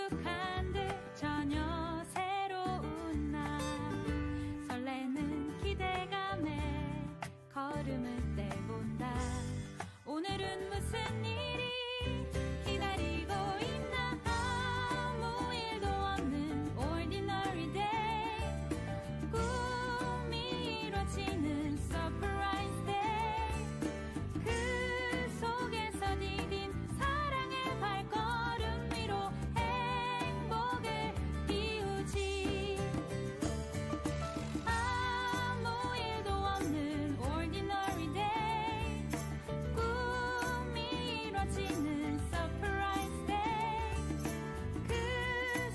익숙한 듯 전혀 새로운 날 설레는 기대감에 걸음을 떼본다. 오늘은 무슨 일이 기다리고 있나. 아무 일도 없는 ordinary day 꿈이 이루어지는 surprise day 그 속에서 디딘 사랑의 발걸음 위로 행복을 피우지. 아무 일도 없는 ordinary day 꿈이 이루어지는 surprise day 그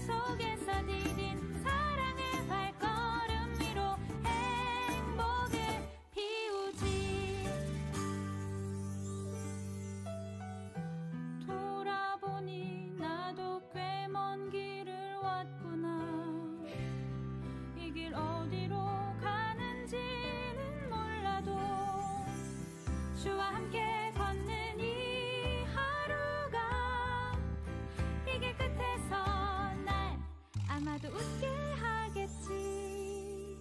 속에서 디딘 사랑의 발걸음 위로 행복을 피우지. 돌아보니 나도 꽤 먼 길을 왔구나. 이 길 어디로 가는지는 몰라도 주와 함께 걷는 이 하루가 이 길 끝에서 날 아마도 웃게 하겠지.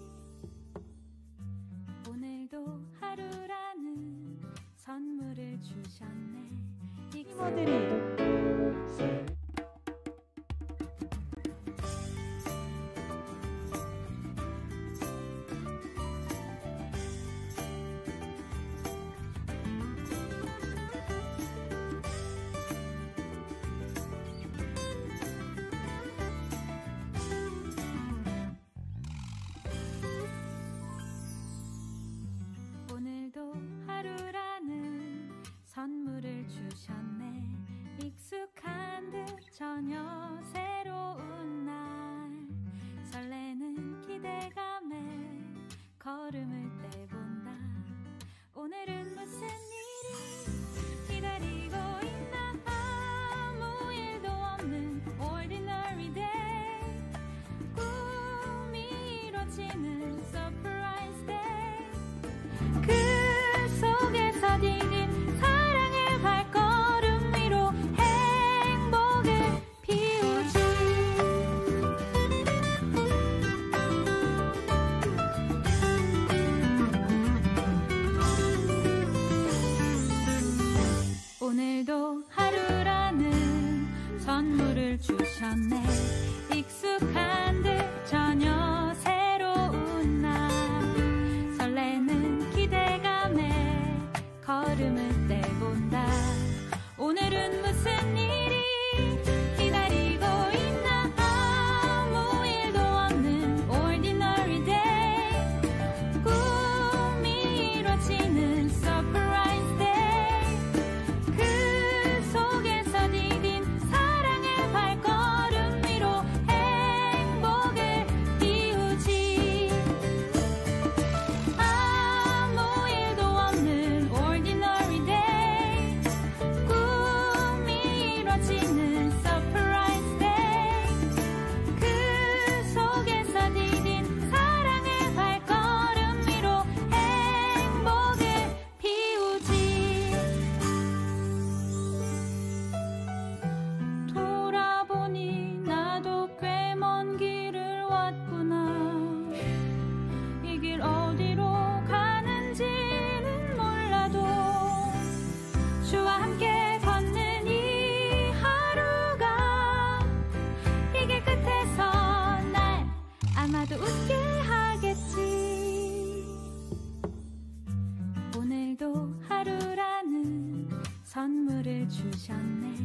오늘도 하루라는 선물을 주셨네. 이모들이 오늘도 하루라는 선물을 주셨네. 익숙한 듯 전혀 새로운 날 설레는 기대감에 걸음을 떼본다. 오늘은 무슨 일이 기다리고 있나. 아무 일도 없는 ordinary day 꿈이 이루어지는 surprise day 그 속에서 디딘 사랑의 발걸음 위로 행복을 피우지. 오늘도 하루라는 선물을 주셨네. 익숙한 듯 전혀 새로운 날 설레는 기대감에 걸음을 떼본다. 오늘은 무슨 일이 기다리고 있나. 아무 일도 없는 ordinary day 꿈이 이루어지는 surprise day 그 속에서 디딘 사랑의 발걸음 위로 행복을 피우지. 아무 일도 없는 ordinary day 꿈이 이루어지는 surprise day 그 속에서 디딘 사랑의 발걸음 위로 행복을 피우지. 돌아보니 나도 꽤 먼 길을 왔구나. 이 길 어디로 가는지는 몰라도 주와 함께 걷는 이 하루가 이 길 끝에서 날 아마도 웃게 하겠지. 오늘도 하루라는 선물을 주셨네.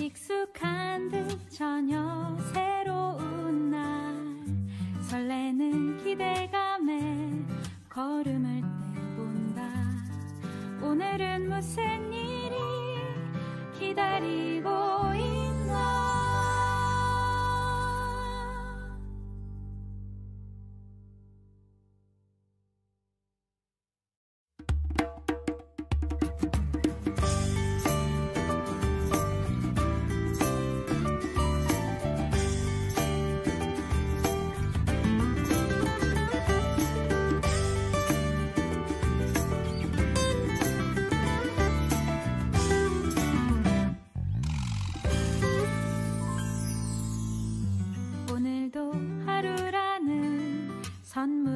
익숙한 듯 전혀 새로운 날 설레는 기대감에 걸음을 떼본다. 오늘은 무슨 일이 기다리고 있나.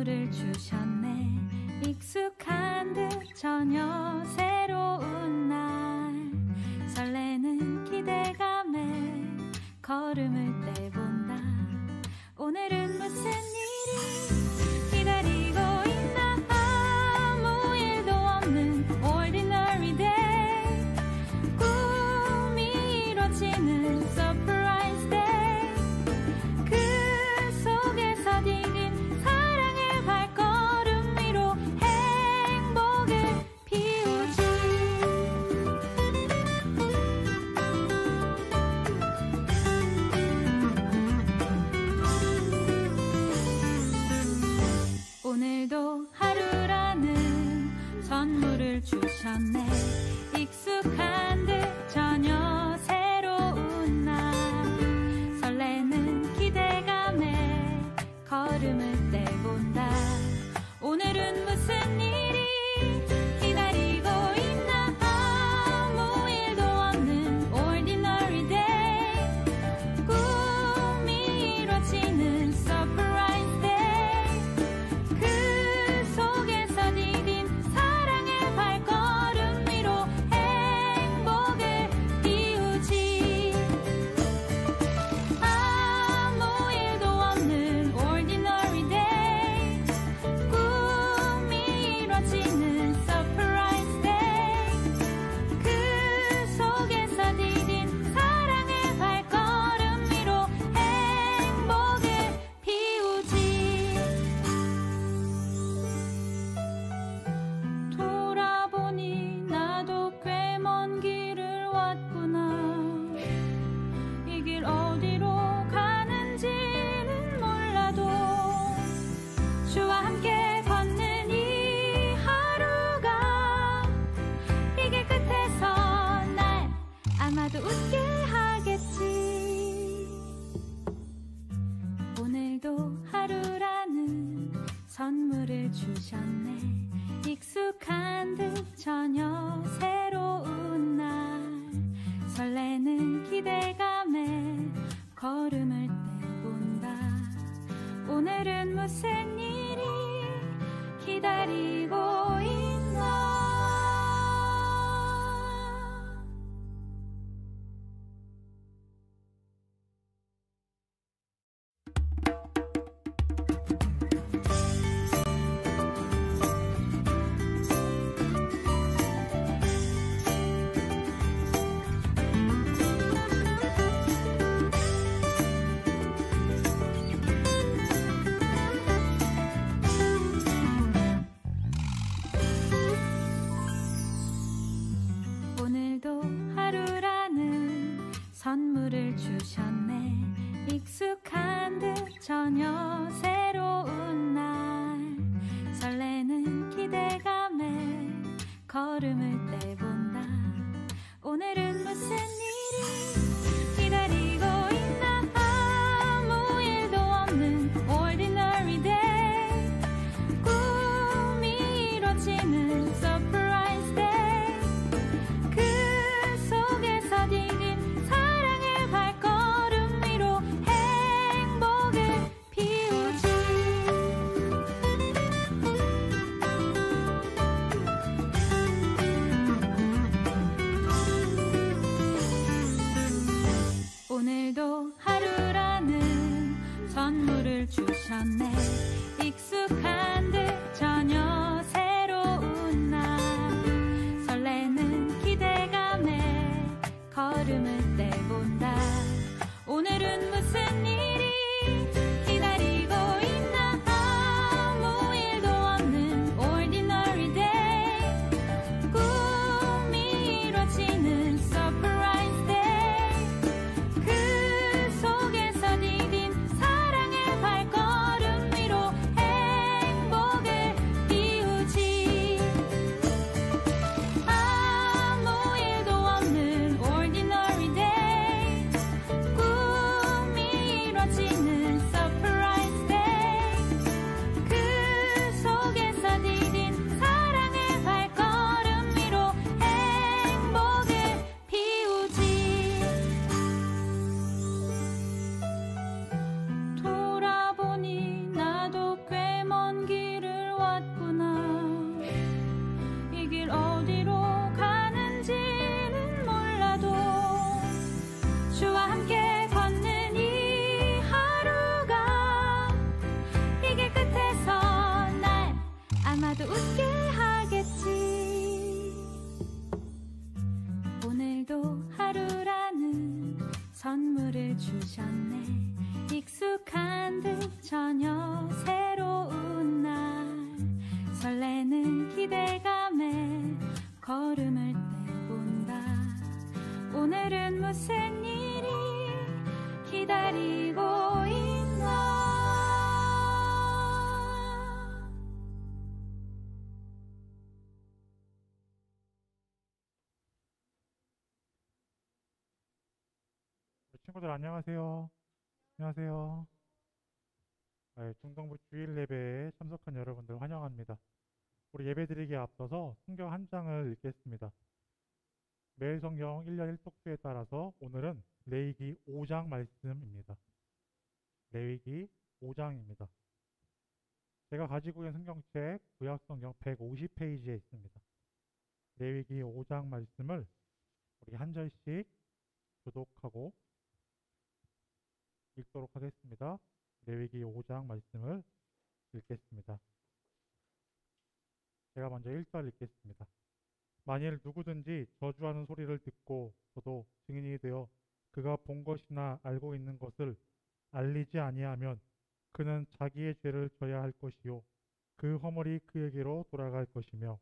선물을 주셨네. 익숙한 듯 전혀 새로운 날 설레는 기대감에 걸음을 떼본다. 오늘은 무슨 일이 기다리고 있나. 아무 일도 없는 ordinary day. 꿈이 이뤄지는 surprise day. 그 속에서 디딘 사랑의 발걸음 위로 행복을 피우지. 오늘도 하루라는 선물을 주셨네. 익숙한 듯 전혀 새로운 날 설레는 기대감에 걸음을 떼본다. 오늘은 무슨 일이 기다리고 있나. 아무 일도 없는 ordinary day. 꿈이 이뤄지는 surprise day. 그 속에서 디딘 사랑의 발걸음 위로 행복을 피우지. 아무 일도 없는 ordinary day. 꿈이 이뤄지는 surprise day. 그 속에서 디딘 사랑의 발걸음 위로 행복을 피우지. 돌아보니 나도 꽤 먼 길을 왔구나. 이 길 어디로 가는지는 몰라도 주와 함께 걷는 이 하루가 이 길 끝에서 날 아마도 웃게 하겠지. 오늘도 하루라는 선물을 주셨네. 익숙한 듯 전혀 새로운 날 설레는 기대감에 걸음을 떼본다. 오늘은 무슨 일이 기다리고 있나. 오늘도 하루라는 선물을 주셨네. 익숙한 듯 전혀 새로운 날 설레는 기대감에 걸음을 떼본다. 오늘은 무슨 일이 기다리고 있나. 아무 일도 없는 ordinary day. 꿈이 이뤄지는 surprise day. 그 속에서 디딘 사랑의 발걸음 위로 행복을 피우지. 오늘도 하루라는 선물을 주셨네. 익숙한 듯 전혀 새로운 날 설레는 기대감에 걸음을 떼본다. 오늘은 무슨 일이 기다리고 있나. 아무 일도 없는 ordinary day. 꿈이 이뤄지는 surprise day. 그 속에서 디딘 사랑의 발걸음 위로 주셨네. 익숙한 듯 전혀 새로운 날, 설레는 기대감에 걸음을 떼본다. 오늘은 무슨 일이 기다리고 있나. 친구들 안녕하세요. 안녕하세요. 중동부 주일 예배에 참석한 여러분들 환영합니다. 우리 예배드리기에 앞서서 성경 한 장을 읽겠습니다. 매일 성경 1년 1독수에 따라서 오늘은 레위기 5장 말씀입니다. 레위기 5장입니다. 제가 가지고 있는 성경책 구약성경 150페이지에 있습니다. 레위기 5장 말씀을 우리 한 절씩 교독하고 읽도록 하겠습니다. 레위기 5장 말씀을 읽겠습니다. 제가 먼저 1절 읽겠습니다. 만일 누구든지 저주하는 소리를 듣고 저도 증인이 되어 그가 본 것이나 알고 있는 것을 알리지 아니하면 그는 자기의 죄를 져야 할 것이요 그 허물이 그에게로 돌아갈 것이며,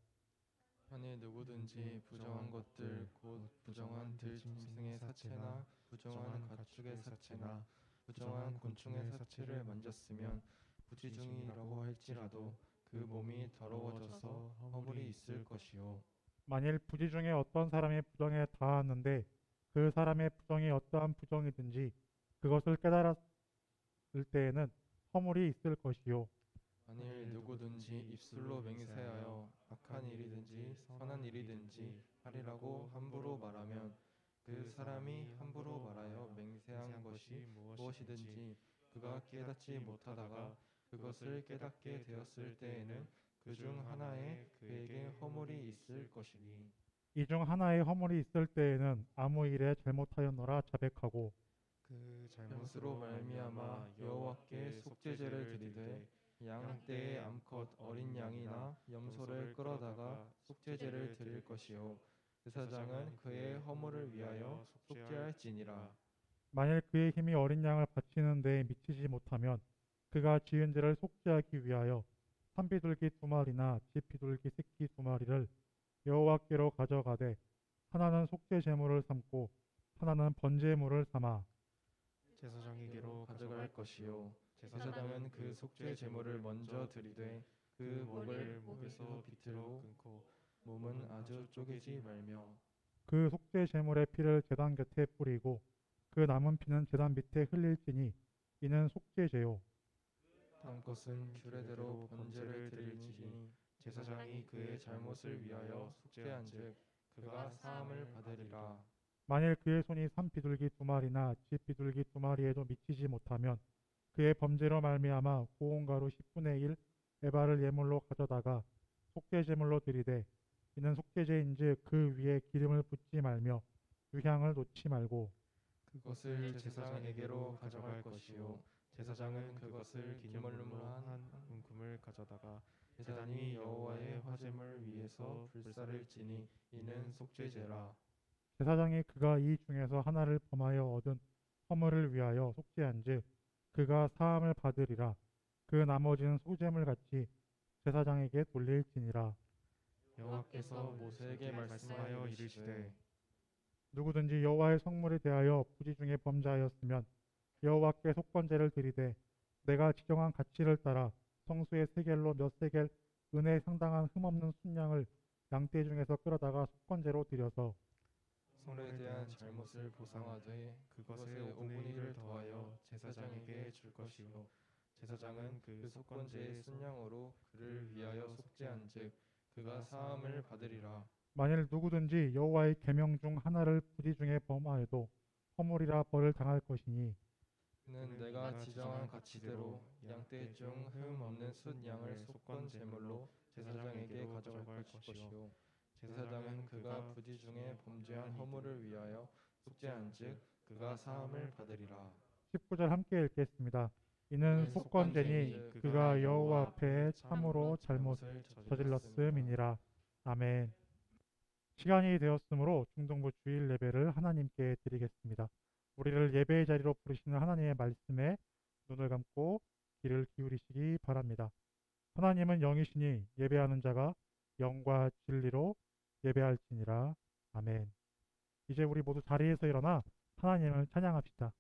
만일 누구든지 부정한 것들 곧 부정한 들짐승의 사체나 부정한 가축의 사체나 부정한 곤충의 사체를 만졌으면 부지중이라고 할지라도 그 몸이 더러워져서 허물이 있을 것이요. 만일 부지 중에 어떤 사람의 부정에 닿았는데 그 사람의 부정이 어떠한 부정이든지 그것을 깨달았을 때에는 허물이 있을 것이요. 만일 누구든지 입술로 맹세하여 악한 일이든지 선한 일이든지 하리라고 함부로 말하면 그 사람이 함부로 말하여 맹세한 것이 무엇이든지 그가 깨닫지 못하다가 그것을 깨닫게 되었을 때에는 그 중 하나에 그에게 허물이 있을 것이니, 이 중 하나의 허물이 있을 때에는 아무 일에 잘못하였노라 자백하고 그 잘못으로 말미암아 여호와께 속죄제를 드리되 양 떼의 암컷 어린 양이나 염소를 끌어다가 속죄제를 드릴 것이요 제사장은 그의 허물을 위하여 속죄할지니라. 만일 그의 힘이 어린 양을 바치는 데에 미치지 못하면 그가 지은 죄를 속죄하기 위하여 산비둘기 2마리나 지피둘기 새끼 2마리를 여호와께로 가져가되 하나는 속죄 제물을 삼고 하나는 번제물을 삼아 제사장에게로 가져갈 것이요 제사장은 그 속죄 제물을 먼저 드리되 그 목을 목에서 비틀고 끊고 몸은 아주 쪼개지 말며 그 속죄 제물의 피를 제단 곁에 뿌리고 그 남은 피는 제단 밑에 흘릴지니 이는 속죄제요. 다음 것은 규례대로 번제를 드릴지니 제사장이 그의 잘못을 위하여 속죄한즉 그가 사함을 받으리라. 만일 그의 손이 산비둘기 2마리나 쥐비둘기 2마리에도 미치지 못하면 그의 범죄로 말미암아 고온가루 10분의 1 에바를 예물로 가져다가 속죄 제물로 드리되 이는 속죄제인즉 그 위에 기름을 붓지 말며 유향을 놓지 말고 그것을 제사장에게로 가져갈 것이요 제사장은 그것을 기름으로 한 은금을 가져다가 제단이 여호와의 화제물 위에서 불사를지니 이는 속죄제라. 제사장이 그가 이 중에서 하나를 범하여 얻은 허물을 위하여 속죄한즉 그가 사함을 받으리라. 그 나머지는 소제물 같이 제사장에게 돌릴지니라. 여호와께서 모세에게 말씀하여 이르시되 누구든지 여호와의 성물에 대하여 부지 중에 범죄하였으면 여호와께 속건제를 드리되 내가 지정한 가치를 따라 성수의 세겔로 몇 세겔 은에 상당한 흠없는 순양을 양떼 중에서 끌어다가 속건제로 드려서 성물에 대한 잘못을 보상하되 그것에 5분의 1을 더하여 제사장에게 줄 것이요 제사장은 그 속건제의 순양으로 그를 위하여 속죄한즉 그가 사함을 받으리라. 만일 누구든지 여호와의 계명 중 하나를 부지 중에 범하여도 허물이라 벌을 당할 것이니 그는 내가 지정한 가치대로 양떼 중 흠 없는 순양을 속건 제물로 제사장에게 가져갈 것이요 제사장은 그가 부지 중에 범죄한 허물을 위하여 속죄한즉 그가 사함을 받으리라. 19절 함께 읽겠습니다. 이는 속건제니 그가 여호와 앞에 참으로 잘못을 저질렀음이니라. 아멘. 시간이 되었으므로 중동부 주일 예배를 하나님께 드리겠습니다. 우리를 예배의 자리로 부르시는 하나님의 말씀에 눈을 감고 귀를 기울이시기 바랍니다. 하나님은 영이시니 예배하는 자가 영과 진리로 예배할지니라. 아멘. 이제 우리 모두 자리에서 일어나 하나님을 찬양합시다.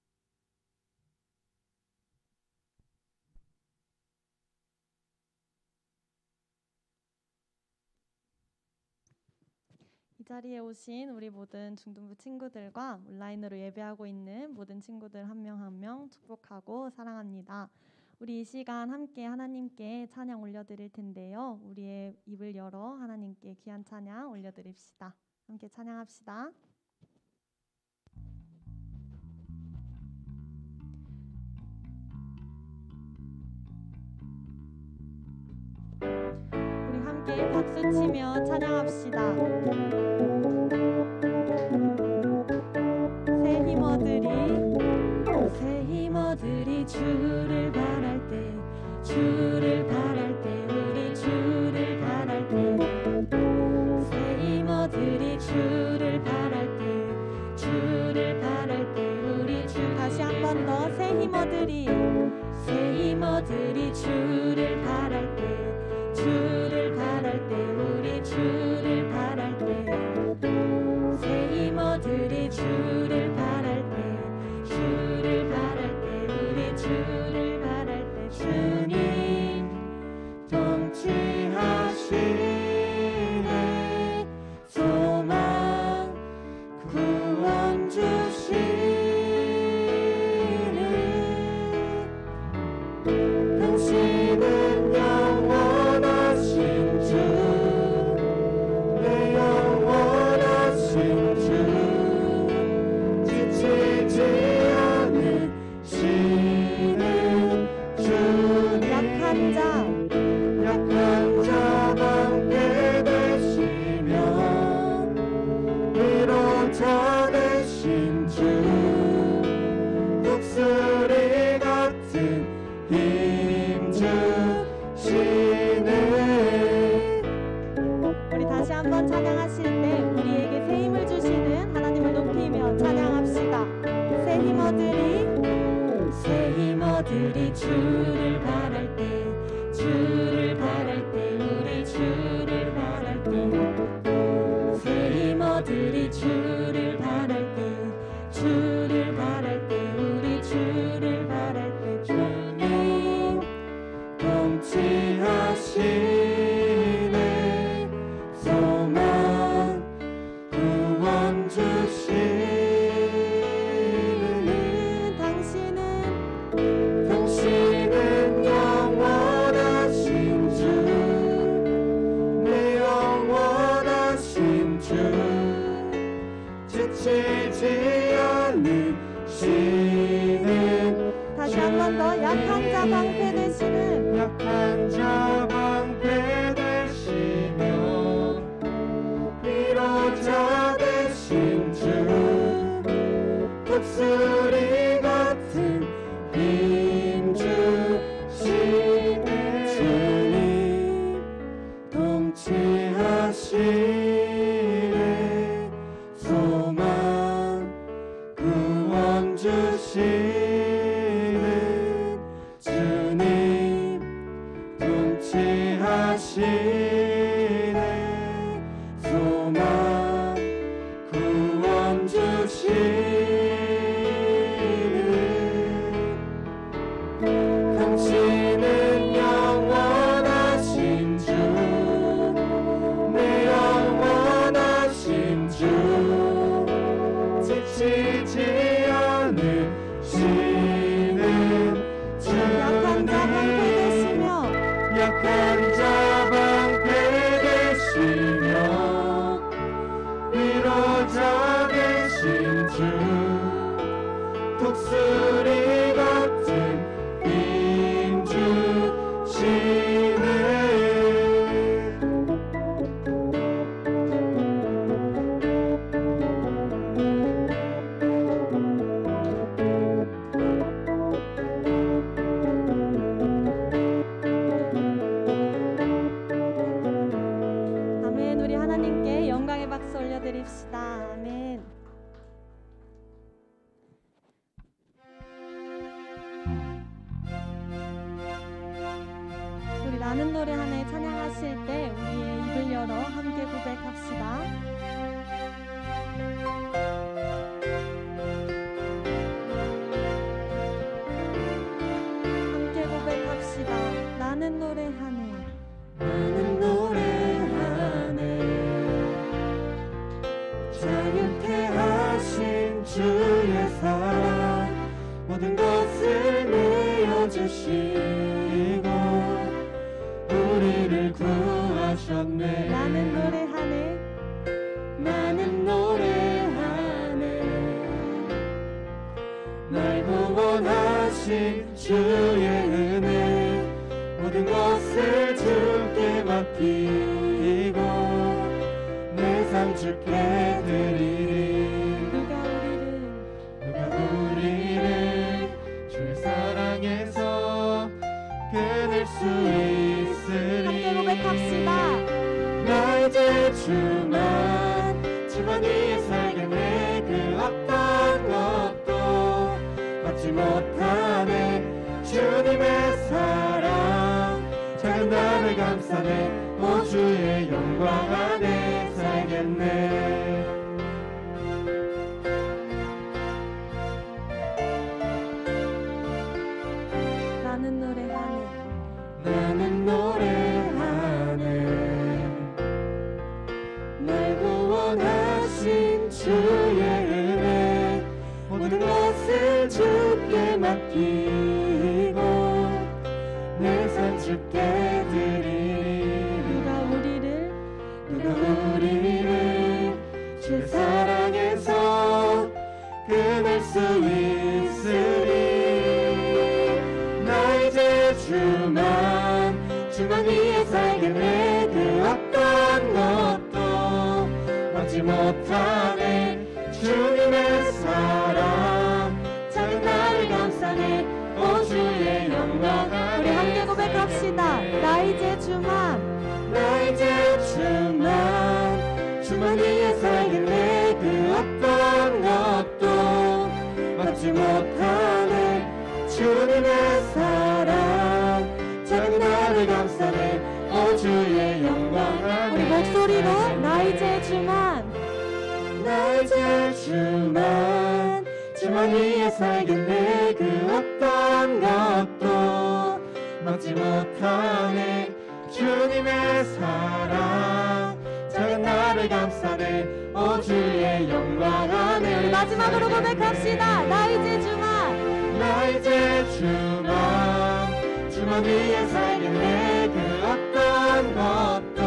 이 자리에 오신 우리 모든 중등부 친구들과 온라인으로 예배하고 있는 모든 친구들 한 명 한 명 축복하고 사랑합니다. 우리 이 시간 함께 하나님께 찬양 올려드릴 텐데요. 우리의 입을 열어 하나님께 귀한 찬양 올려드립시다. 함께 찬양합시다. 우리 함께 박수치며 찬양합시다. 새 힘어들이 주를 바랄 때 주를 바랄 때 우리 주를 바랄 때새 힘어들이 주를 바랄 때 주를 바랄 때 우리 주 다시 한 번 더 새 힘어들이 주를 바랄 때 주를 바랄 때 우리 주를 바랄 때새 힘어들이 주를 바랄 때 주를 바랄 때 우리 주를 바랄 때 주님 통치하시네 소망 구원 주시네 당신은 영원하신 주 내 영원하신 주 지치지 않으시는 주님 약한 자 함께 되시며 위로자 되신 주 독수리 같은 힘 주시네. 우리 다시 한번 찬양하실 때 우리에게 새 힘을 주시는 하나님을 높이며 찬양합시다. 새 힘어들이 주를 바랄 때 주를 바랄 때 우리 주를 바랄 때새 힘어들이 주를 바랄 때 주를 바랄 때 우리 주를 바랄 때 주님 통치하시네 소망 구원 주시네 당신은 영원하신 우리 나는 노래 하네 찬양하실 때 우리의 입을 열어 함께 고백합시다. 함께 고백합시다. 나는 노래하네. 나는 노래하네. 자유케 하신 주의 사랑 모든 것을 내어주시고 우리를 구하셨네. 나는 노래하네. 나는 노래하네. 날 구원하신 주의 은혜 모든 것을 주께 맡기고 내 삶 주께 드리리. 누가 우리를 주의 사랑에서 끊을 수 있으리. 함께 고백합시다. 나 이제 주만 위에 살겠네. 그 어떤 것도 막지 못하네. 주님의 사랑 작은 나를 감싸네. 오 주의 영광 안에 살겠네. 나는 노래하네. 나는 노래하네. 날 구원하신 주의 은혜 모든 것을 주께 맡기고 내 삶 주께 드리리. 누가 우리를 주의 사랑에서 끊을 수 있으리. 나 이제 주만 위에 살겠네. 그 어떤 것도 막지 못하네. 주님의 사랑 작은 나를 감싸네. 오 주의 영광 안에. 우리 함께 고백합시다. 나 이제 나 이제 주만 위에 살겠네. 그 어떤 것도 막지 못하네. 주님의 사랑 작은 나를 감싸네. 오 주의 영광 안에. 우리 목소리로 나 이제 나 이제 주만 위에 살겠네. 그 어떤 것도 막지 못하네. 주님의 사랑 작은 나를 감싸네. 오 주의 영광 안에. 우리 마지막으로 고백합시다. 나 이제 주만 위에 살겠네. 그 어떤 것도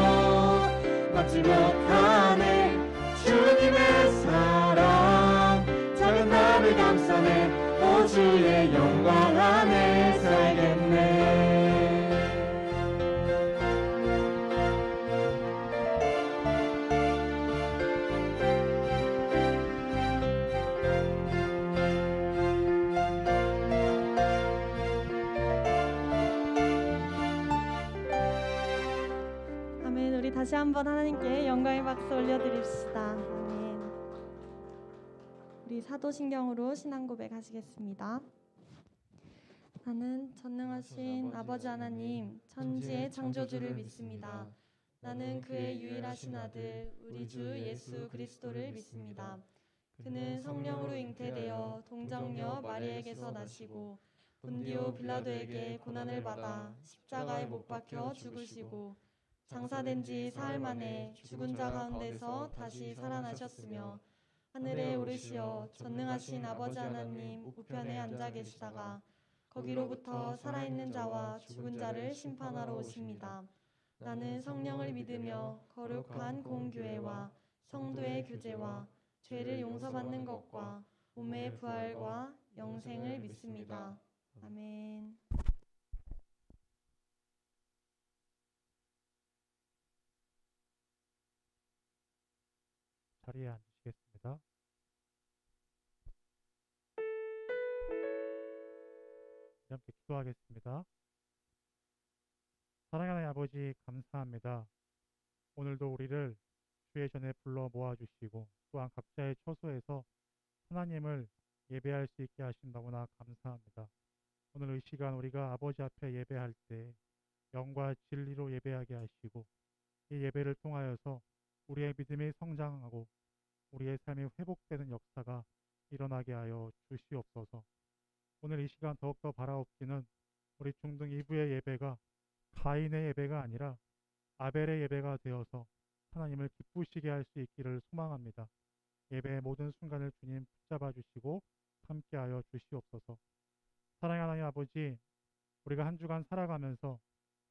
막지 못하네. 주님의 사랑 작은 나를 감싸네. 오 주의 영광 안에 살겠네. 아멘. 우리 다시 한번 하나님께 영광의 박수 올려드립시다. 아멘. 우리 사도신경으로 신앙 고백하시겠습니다. 나는 전능하신 아버지 하나님 천지의 창조주를 믿습니다. 나는 그의 유일하신 아들 우리 주 예수 그리스도를 믿습니다. 그는 성령으로 잉태되어 동정녀 마리에게서 나시고 본디오 빌라도에게 고난을 받아 십자가에 못 박혀 죽으시고 장사된 지 사흘 만에 죽은 자 가운데서 다시 살아나셨으며 하늘에 오르시어 전능하신 아버지 하나님 우편에 앉아 계시다가 거기로부터 살아있는 자와 죽은 자를 심판하러 오십니다. 나는 성령을 믿으며 거룩한 공교회와 성도의 교제와 죄를 용서받는 것과 몸의 부활과 영생을 믿습니다. 아멘. 자리에 앉으시겠습니다. 함께 기도하겠습니다. 사랑하는 아버지 감사합니다. 오늘도 우리를 주의 전에 불러 모아주시고 또한 각자의 처소에서 하나님을 예배할 수 있게 하신 너무나 감사합니다. 오늘 이 시간 우리가 아버지 앞에 예배할 때 영과 진리로 예배하게 하시고 이 예배를 통하여서 우리의 믿음이 성장하고 우리의 삶이 회복되는 역사가 일어나게 하여 주시옵소서. 오늘 이 시간 더욱더 바라옵기는 우리 중등 2부의 예배가 가인의 예배가 아니라 아벨의 예배가 되어서 하나님을 기쁘시게 할 수 있기를 소망합니다. 예배의 모든 순간을 주님 붙잡아 주시고 함께하여 주시옵소서. 사랑하는 하나님 아버지, 우리가 한 주간 살아가면서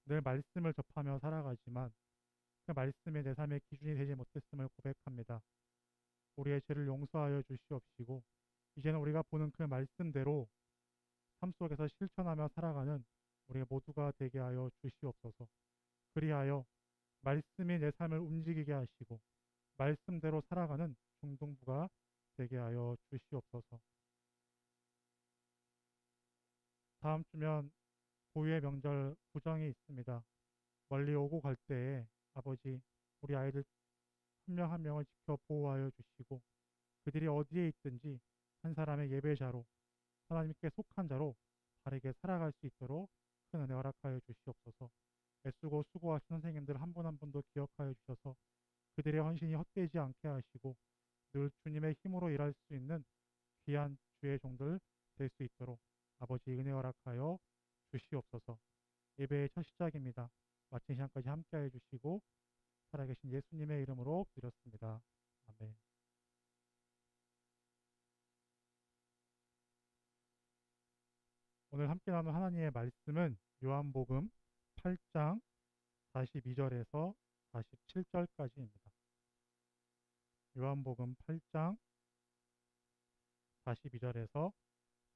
늘 말씀을 접하며 살아가지만 그 말씀이 내 삶의 기준이 되지 못했음을 고백합니다. 우리의 죄를 용서하여 주시옵시고 이제는 우리가 보는 그 말씀대로 삶 속에서 실천하며 살아가는 우리 모두가 되게 하여 주시옵소서. 그리하여 말씀이 내 삶을 움직이게 하시고 말씀대로 살아가는 중등부가 되게 하여 주시옵소서. 다음 주면 고유의 명절 구정이 있습니다. 멀리 오고 갈 때에 아버지 우리 아이들 한 명 한 명을 지켜 보호하여 주시고 그들이 어디에 있든지 한 사람의 예배자로 하나님께 속한 자로 바르게 살아갈 수 있도록 큰 은혜 허락하여 주시옵소서. 애쓰고 수고하신 선생님들 한 분 한 분도 기억하여 주셔서 그들의 헌신이 헛되지 않게 하시고 늘 주님의 힘으로 일할 수 있는 귀한 주의 종들 될 수 있도록 아버지 은혜 허락하여 주시옵소서. 예배의 첫 시작입니다. 마친 시간까지 함께해 주시고 살아계신 예수님의 이름으로 드렸습니다. 아멘. 오늘 함께 나눈 하나님의 말씀은 요한복음 8장 42절에서 47절까지입니다. 요한복음 8장 42절에서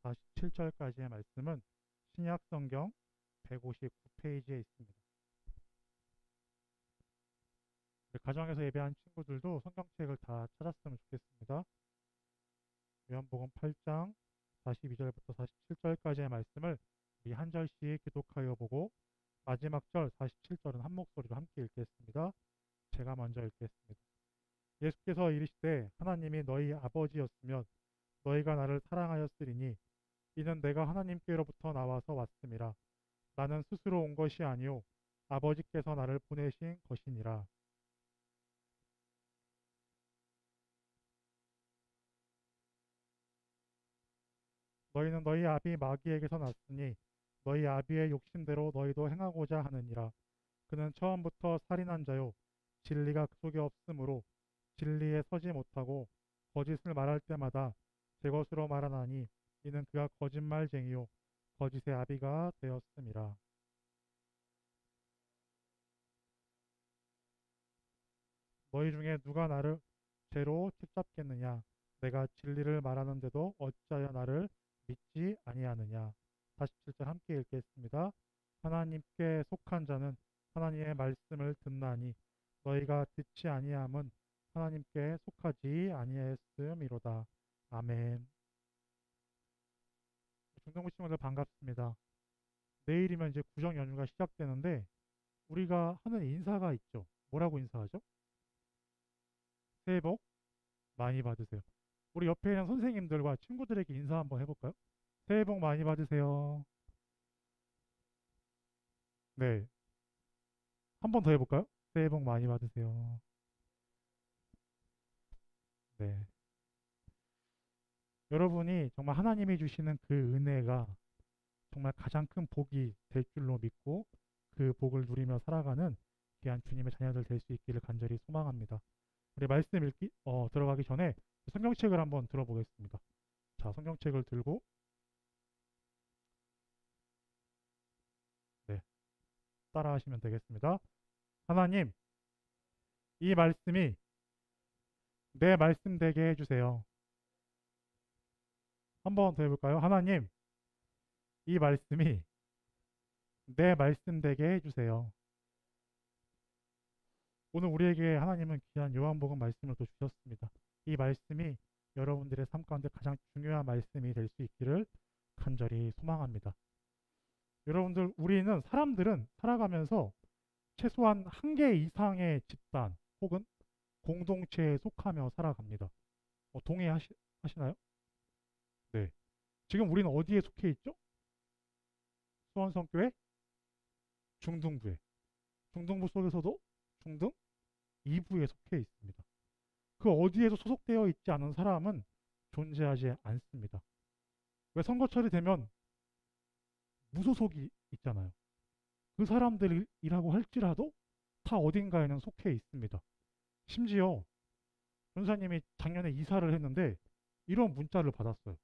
47절까지의 말씀은 신약성경 159페이지에 있습니다. 가정에서 예배한 친구들도 성경책을 다 찾았으면 좋겠습니다. 요한복음 8장 42절부터 47절까지의 말씀을 우리 한 절씩 기독하여 보고 마지막 절 47절은 한 목소리로 함께 읽겠습니다. 제가 먼저 읽겠습니다. 예수께서 이르시되 하나님이 너희 아버지였으면 너희가 나를 사랑하였으리니 이는 내가 하나님께로부터 나와서 왔음이라. 나는 스스로 온 것이 아니요 아버지께서 나를 보내신 것이니라. 너희는 너희 아비 마귀에게서 났으니 너희 아비의 욕심대로 너희도 행하고자 하느니라. 그는 처음부터 살인한 자요 진리가 그 속에 없으므로 진리에 서지 못하고 거짓을 말할 때마다 제 것으로 말하나니 이는 그가 거짓말쟁이요 거짓의 아비가 되었음이라. 너희 중에 누가 나를 죄로 책잡겠느냐? 내가 진리를 말하는데도 어찌하여 나를 믿지 아니하느냐. 47절 함께 읽겠습니다. 하나님께 속한 자는 하나님의 말씀을 듣나니 너희가 듣지 아니함은 하나님께 속하지 아니했음이로다. 아멘. 중동부 친구들 반갑습니다. 내일이면 이제 구정 연휴가 시작되는데 우리가 하는 인사가 있죠. 뭐라고 인사하죠? 새해 복 많이 받으세요. 우리 옆에 있는 선생님들과 친구들에게 인사 한번 해볼까요? 새해 복 많이 받으세요. 네. 한 번 더 해볼까요? 새해 복 많이 받으세요. 네. 여러분이 정말 하나님이 주시는 그 은혜가 정말 가장 큰 복이 될 줄로 믿고 그 복을 누리며 살아가는 귀한 주님의 자녀들 될 수 있기를 간절히 소망합니다. 우리 말씀 읽기 들어가기 전에 성경책을 한번 들어보겠습니다. 자, 성경책을 들고 네, 따라하시면 되겠습니다. 하나님, 이 말씀이 내 말씀 되게 해주세요. 한번 더 해볼까요? 하나님, 이 말씀이 내 말씀 되게 해주세요. 오늘 우리에게 하나님은 귀한 요한복음 말씀을 또 주셨습니다. 이 말씀이 여러분들의 삶 가운데 가장 중요한 말씀이 될 수 있기를 간절히 소망합니다. 여러분들, 우리는 사람들은 살아가면서 최소한 한 개 이상의 집단 혹은 공동체에 속하며 살아갑니다. 동의하시나요? 네. 지금 우리는 어디에 속해 있죠? 수원성교회 중등부에, 중등부 속에서도 중등 2부에 속해 있습니다. 그 어디에도 소속되어 있지 않은 사람은 존재하지 않습니다. 왜 선거철이 되면 무소속이 있잖아요. 그 사람들이라고 할지라도 다 어딘가에는 속해 있습니다. 심지어 전사님이 작년에 이사를 했는데 이런 문자를 받았어요.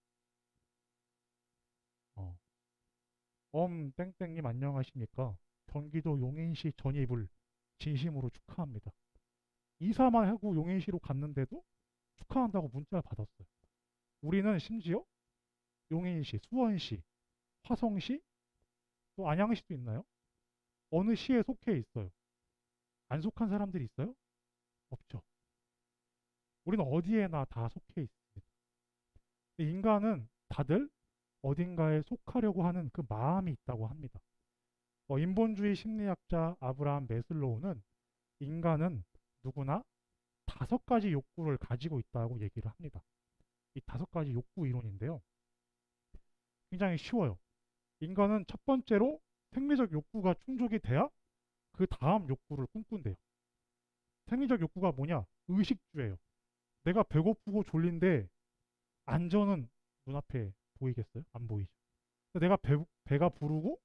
땡땡님 안녕하십니까? 경기도 용인시 전입을 진심으로 축하합니다. 이사만 하고 용인시로 갔는데도 축하한다고 문자를 받았어요. 우리는 심지어 용인시, 수원시, 화성시, 또 안양시도 있나요? 어느 시에 속해 있어요. 안 속한 사람들이 있어요? 없죠. 우리는 어디에나 다 속해 있습니다. 인간은 다들 어딘가에 속하려고 하는 그 마음이 있다고 합니다. 인본주의 심리학자 아브라함 매슬로우는 인간은 누구나 5가지 욕구를 가지고 있다고 얘기를 합니다. 이 5가지 욕구 이론인데요. 굉장히 쉬워요. 인간은 첫 번째로 생리적 욕구가 충족이 돼야 그 다음 욕구를 꿈꾼대요. 생리적 욕구가 뭐냐? 의식주예요. 내가 배고프고 졸린데 안전은 눈앞에 보이겠어요? 안 보이죠. 내가 배가 부르고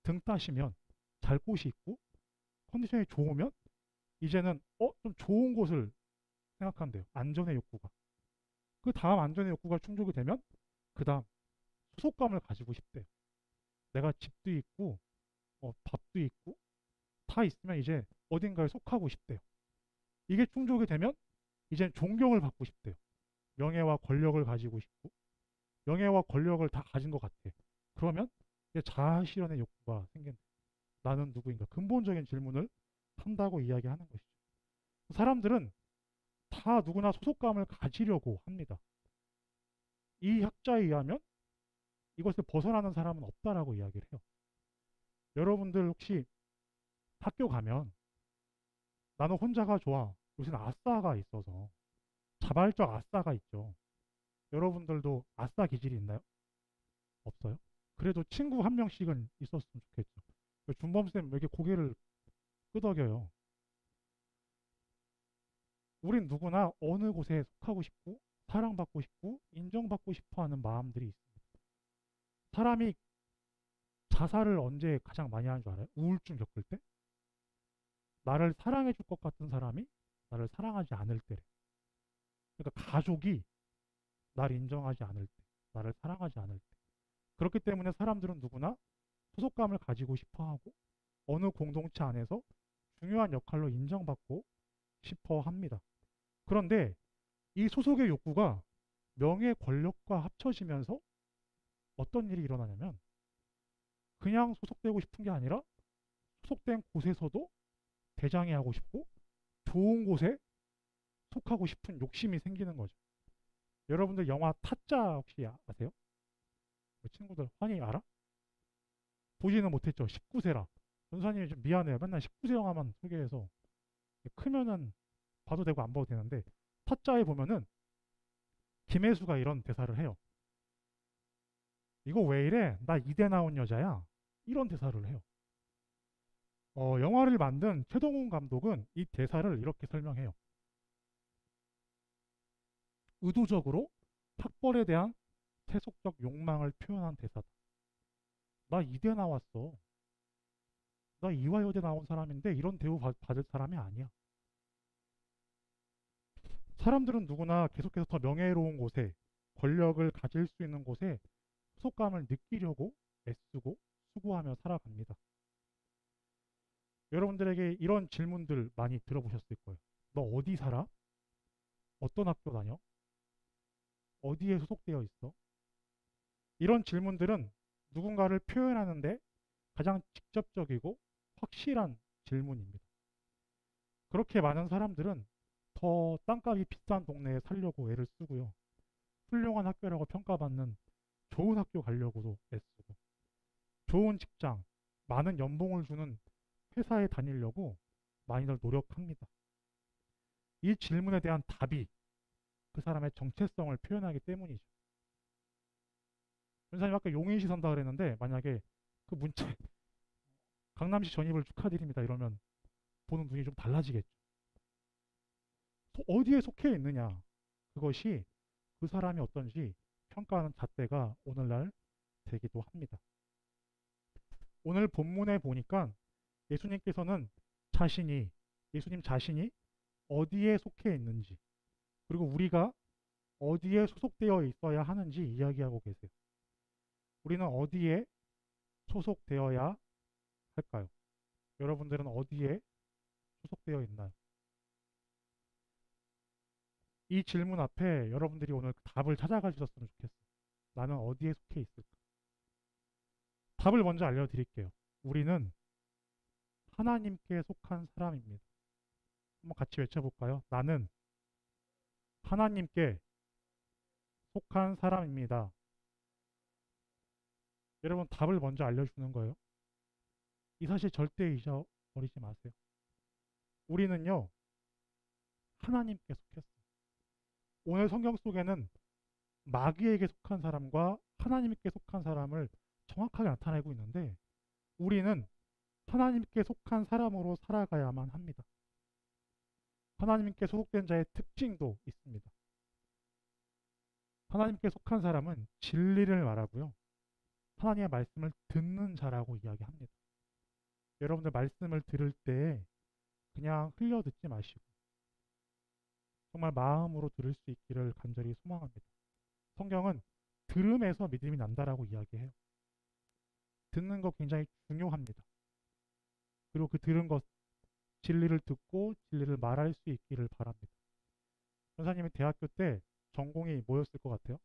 등 따시면 잘 곳이 있고 컨디션이 좋으면 이제는 좀 좋은 곳을 생각한대요. 안전의 욕구가. 그 다음 안전의 욕구가 충족이 되면 그 다음 소속감을 가지고 싶대요. 내가 집도 있고 밥도 있고 다 있으면 이제 어딘가에 속하고 싶대요. 이게 충족이 되면 이젠 존경을 받고 싶대요. 명예와 권력을 가지고 싶고 명예와 권력을 다 가진 것 같아. 그러면 이제 자아실현의 욕구가 생긴다. 나는 누구인가? 근본적인 질문을 한다고 이야기하는 것이죠. 사람들은 다 누구나 소속감을 가지려고 합니다. 이 학자에 의하면 이것을 벗어나는 사람은 없다라고 이야기를 해요. 여러분들 혹시 학교 가면 나는 혼자가 좋아. 요새는 아싸가 있어서 자발적 아싸가 있죠. 여러분들도 아싸 기질이 있나요? 없어요? 그래도 친구 한 명씩은 있었으면 좋겠죠. 준범쌤 왜 이렇게 고개를 끄덕여요? 우린 누구나 어느 곳에 속하고 싶고 사랑받고 싶고 인정받고 싶어 하는 마음들이 있습니다. 사람이 자살을 언제 가장 많이 하는 줄 알아요? 우울증 겪을 때? 나를 사랑해 줄 것 같은 사람이 나를 사랑하지 않을 때래. 그러니까 가족이 나를 인정하지 않을 때, 나를 사랑하지 않을 때. 그렇기 때문에 사람들은 누구나 소속감을 가지고 싶어 하고 어느 공동체 안에서 중요한 역할로 인정받고 싶어 합니다. 그런데 이 소속의 욕구가 명예, 권력과 합쳐지면서 어떤 일이 일어나냐면 그냥 소속되고 싶은 게 아니라 소속된 곳에서도 대장이 하고 싶고 좋은 곳에 속하고 싶은 욕심이 생기는 거죠. 여러분들 영화 타짜 혹시 아세요? 친구들 환희 알아? 보지는 못했죠. 19세라. 전사님이 좀 미안해요. 맨날 19세 영화만 소개해서 크면은 봐도 되고 안 봐도 되는데 타짜에 보면은 김혜수가 이런 대사를 해요. 이거 왜 이래? 나 이대 나온 여자야. 이런 대사를 해요. 영화를 만든 최동훈 감독은 이 대사를 이렇게 설명해요. 의도적으로 학벌에 대한 세속적 욕망을 표현한 대사다. 나 이대 나왔어. 나 이화여대 나온 사람인데 이런 대우 받을 사람이 아니야. 사람들은 누구나 계속해서 더 명예로운 곳에 권력을 가질 수 있는 곳에 소속감을 느끼려고 애쓰고 수고하며 살아갑니다. 여러분들에게 이런 질문들 많이 들어보셨을 거예요. 너 어디 살아? 어떤 학교 다녀? 어디에 소속되어 있어? 이런 질문들은 누군가를 표현하는데 가장 직접적이고 확실한 질문입니다. 그렇게 많은 사람들은 더 땅값이 비싼 동네에 살려고 애를 쓰고요. 훌륭한 학교라고 평가받는 좋은 학교 가려고도 애쓰고 좋은 직장, 많은 연봉을 주는 회사에 다니려고 많이들 노력합니다. 이 질문에 대한 답이 그 사람의 정체성을 표현하기 때문이죠. 전사님 아까 용인시 산다 그랬는데 만약에 그 문자 강남시 전입을 축하드립니다 이러면 보는 눈이 좀 달라지겠죠. 어디에 속해 있느냐, 그것이 그 사람이 어떤지 평가하는 잣대가 오늘날 되기도 합니다. 오늘 본문에 보니까 예수님께서는 예수님 자신이 어디에 속해 있는지, 그리고 우리가 어디에 소속되어 있어야 하는지 이야기하고 계세요. 우리는 어디에 소속되어야 할까요? 여러분들은 어디에 소속되어 있나요? 이 질문 앞에 여러분들이 오늘 답을 찾아가셨으면 좋겠어요. 나는 어디에 속해 있을까? 답을 먼저 알려드릴게요. 우리는 하나님께 속한 사람입니다. 한번 같이 외쳐볼까요? 나는 하나님께 속한 사람입니다. 여러분, 답을 먼저 알려주는 거예요. 이 사실 절대 잊어버리지 마세요. 우리는요, 하나님께 속했어요. 오늘 성경 속에는 마귀에게 속한 사람과 하나님께 속한 사람을 정확하게 나타내고 있는데, 우리는 하나님께 속한 사람으로 살아가야만 합니다. 하나님께 소속된 자의 특징도 있습니다. 하나님께 속한 사람은 진리를 말하고요, 하나님의 말씀을 듣는 자라고 이야기합니다. 여러분들 말씀을 들을 때 그냥 흘려 듣지 마시고 정말 마음으로 들을 수 있기를 간절히 소망합니다. 성경은 들음에서 믿음이 난다라고 이야기해요. 듣는 거 굉장히 중요합니다. 그리고 그 들은 것, 진리를 듣고 진리를 말할 수 있기를 바랍니다. 전사님이 대학교 때 전공이 뭐였을 것 같아요?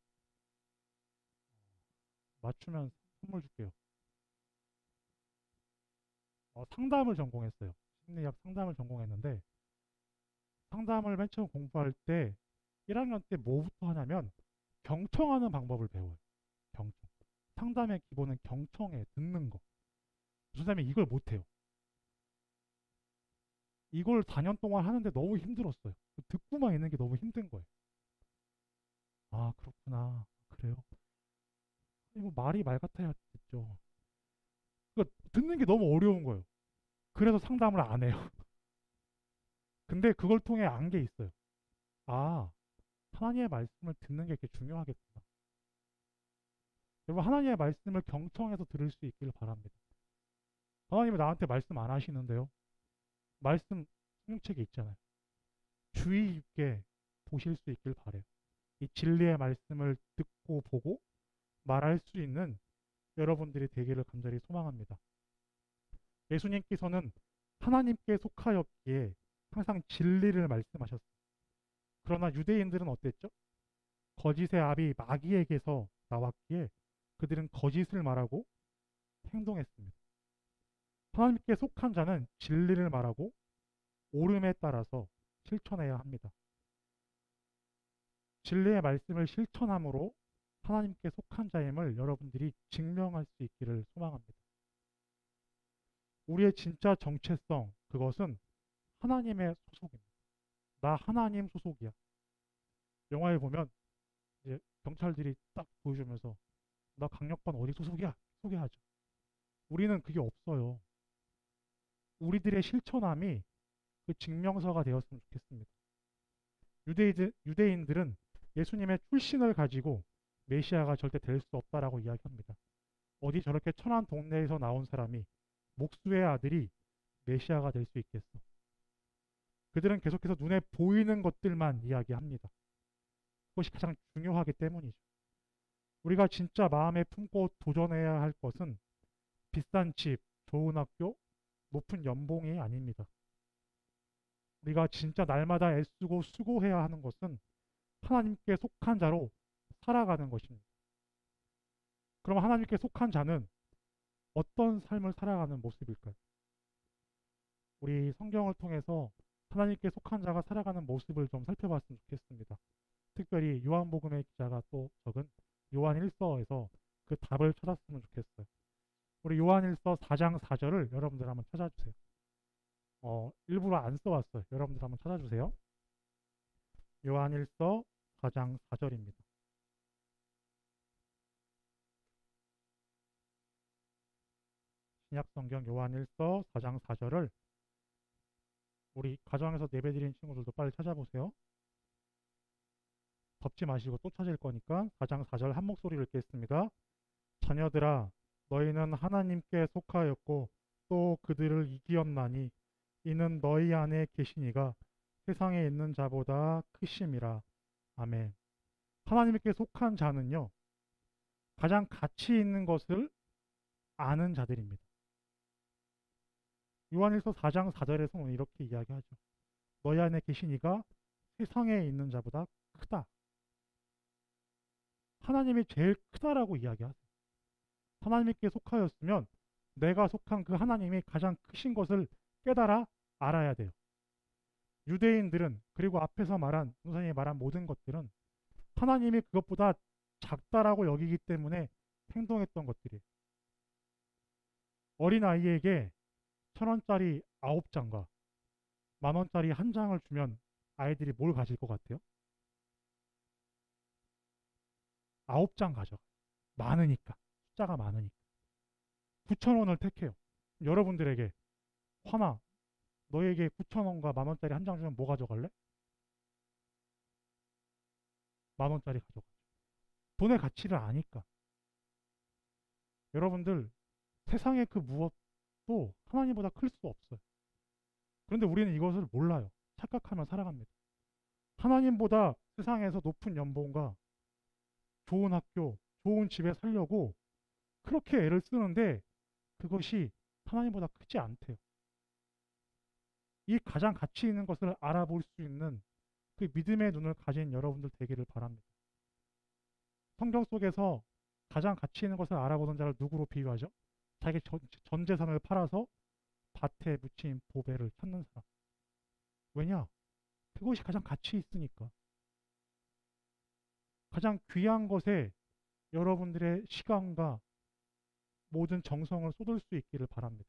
맞추면 선물 줄게요. 상담을 전공했어요. 심리학 상담을 전공했는데, 상담을 맨 처음 공부할 때 1학년 때 뭐부터 하냐면 경청하는 방법을 배워요. 경청. 상담의 기본은 경청에 듣는 거. 선생님이 이걸 못해요. 이걸 4년 동안 하는데 너무 힘들었어요. 듣고만 있는 게 너무 힘든 거예요. 아, 그렇구나. 그래요. 이거 말이 말 같아야 됐죠. 그러니까 듣는 게 너무 어려운 거예요. 그래서 상담을 안 해요. 근데 그걸 통해 안 게 있어요. 아, 하나님의 말씀을 듣는 게 이렇게 중요하겠구나. 여러분, 하나님의 말씀을 경청해서 들을 수 있기를 바랍니다. 하나님이 나한테 말씀 안 하시는데요. 말씀 성경책에 있잖아요. 주의 깊게 보실 수 있길 바래요. 이 진리의 말씀을 듣고 보고 말할 수 있는 여러분들이 되기를 간절히 소망합니다. 예수님께서는 하나님께 속하였기에 항상 진리를 말씀하셨어요. 그러나 유대인들은 어땠죠? 거짓의 아비 마귀에게서 나왔기에 그들은 거짓을 말하고 행동했습니다. 하나님께 속한 자는 진리를 말하고 옳음에 따라서 실천해야 합니다. 진리의 말씀을 실천함으로 하나님께 속한 자임을 여러분들이 증명할 수 있기를 소망합니다. 우리의 진짜 정체성, 그것은 하나님의 소속입니다. 나 하나님 소속이야. 영화에 보면 이제 경찰들이 딱 보여주면서 나 강력반 어디 소속이야? 소개하죠. 우리는 그게 없어요. 우리들의 실천함이 그 증명서가 되었으면 좋겠습니다. 유대인들은 예수님의 출신을 가지고 메시아가 절대 될 수 없다라고 이야기합니다. 어디 저렇게 천한 동네에서 나온 사람이, 목수의 아들이 메시아가 될 수 있겠어. 그들은 계속해서 눈에 보이는 것들만 이야기합니다. 그것이 가장 중요하기 때문이죠. 우리가 진짜 마음에 품고 도전해야 할 것은 비싼 집, 좋은 학교, 높은 연봉이 아닙니다. 우리가 진짜 날마다 애쓰고 수고해야 하는 것은 하나님께 속한 자로 살아가는 것입니다. 그럼 하나님께 속한 자는 어떤 삶을 살아가는 모습일까요? 우리 성경을 통해서 하나님께 속한 자가 살아가는 모습을 좀 살펴봤으면 좋겠습니다. 특별히 요한복음의 기자가 또 적은 요한 1서에서 그 답을 찾았으면 좋겠어요. 우리 요한 1서 4장 4절을 여러분들 한번 찾아주세요. 일부러 안 써왔어요. 여러분들 한번 찾아주세요. 요한 1서 4장 4절입니다. 자, 신약성경 요한일서 4장 4절을 우리 가정에서 예배드린 친구들도 빨리 찾아보세요. 덮지 마시고 또 찾을 거니까 4장 4절 한 목소리로 읽겠습니다. 자녀들아 너희는 하나님께 속하였고 또 그들을 이기었나니 이는 너희 안에 계시니가 세상에 있는 자보다 크심이라. 아멘. 하나님께 속한 자는요, 가장 가치 있는 것을 아는 자들입니다. 요한일서 4장 4절에서는 이렇게 이야기하죠. 너희 안에 계시니가 세상에 있는 자보다 크다. 하나님이 제일 크다라고 이야기하세요. 하나님께 속하였으면 내가 속한 그 하나님이 가장 크신 것을 깨달아 알아야 돼요. 유대인들은, 그리고 앞에서 말한, 선생님이 말한 모든 것들은 하나님이 그것보다 작다라고 여기기 때문에 행동했던 것들이에요. 어린아이에게 1,000원짜리 9장과 10,000원짜리 1장을 주면 아이들이 뭘 가질 것 같아요? 9장 가져가. 많으니까. 숫자가 많으니까. 9,000원을 택해요. 여러분들에게 화나, 너에게 9,000원과 10,000원짜리 1장 주면 뭐 가져갈래? 10,000원짜리 가져가. 돈의 가치를 아니까. 여러분들, 세상의 그 무엇도 하나님보다 클 수 없어요. 그런데 우리는 이것을 몰라요. 착각하며 살아갑니다. 하나님보다 세상에서 높은 연봉과 좋은 학교, 좋은 집에 살려고 그렇게 애를 쓰는데 그것이 하나님보다 크지 않대요. 이 가장 가치 있는 것을 알아볼 수 있는 그 믿음의 눈을 가진 여러분들 되기를 바랍니다. 성경 속에서 가장 가치 있는 것을 알아보는 자를 누구로 비유하죠? 자기 전 재산을 팔아서 밭에 묻힌 보배를 찾는 사람. 왜냐? 그것이 가장 가치 있으니까. 가장 귀한 것에 여러분들의 시간과 모든 정성을 쏟을 수 있기를 바랍니다.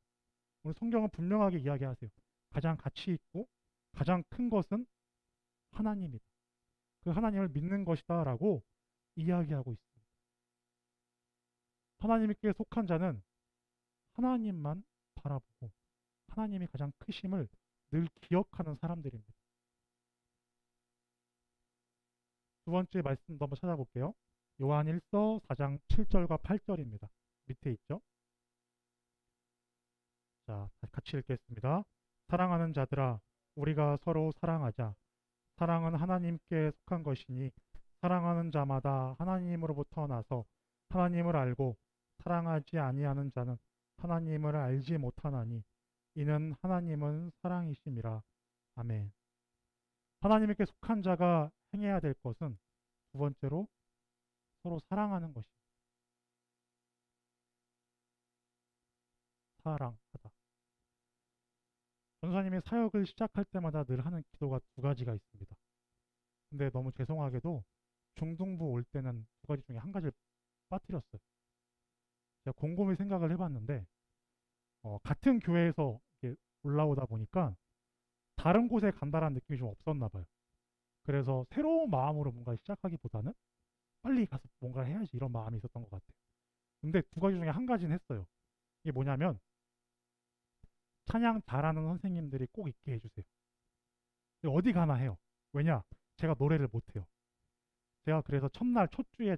오늘 성경은 분명하게 이야기하세요. 가장 가치 있고 가장 큰 것은 하나님이다. 그 하나님을 믿는 것이다 라고 이야기하고 있습니다. 하나님께 속한 자는 하나님만 바라보고 하나님이 가장 크심을 늘 기억하는 사람들입니다. 두 번째 말씀도 한번 찾아볼게요. 요한일서 4장 7절과 8절입니다. 밑에 있죠? 자, 같이 읽겠습니다. 사랑하는 자들아, 우리가 서로 사랑하자. 사랑은 하나님께 속한 것이니 사랑하는 자마다 하나님으로부터 나서 하나님을 알고 사랑하지 아니하는 자는 하나님을 알지 못하나니 이는 하나님은 사랑이심이라. 아멘. 하나님께 속한 자가 행해야 될 것은 두 번째로 서로 사랑하는 것입니다. 사랑하다. 전사님이 사역을 시작할 때마다 늘 하는 기도가 두 가지가 있습니다. 근데 너무 죄송하게도 중등부 올 때는 두 가지 중에 한 가지를 빠뜨렸어요. 제가 곰곰이 생각을 해봤는데 같은 교회에서 이렇게 올라오다 보니까 다른 곳에 간다라는 느낌이 좀 없었나 봐요. 그래서 새로운 마음으로 뭔가 시작하기보다는 빨리 가서 뭔가를 해야지 이런 마음이 있었던 것 같아요. 근데 두 가지 중에 한 가지는 했어요. 이게 뭐냐면 찬양 잘하는 선생님들이 꼭 있게 해주세요. 어디 가나 해요. 왜냐? 제가 노래를 못해요. 제가 그래서 첫날 첫 주에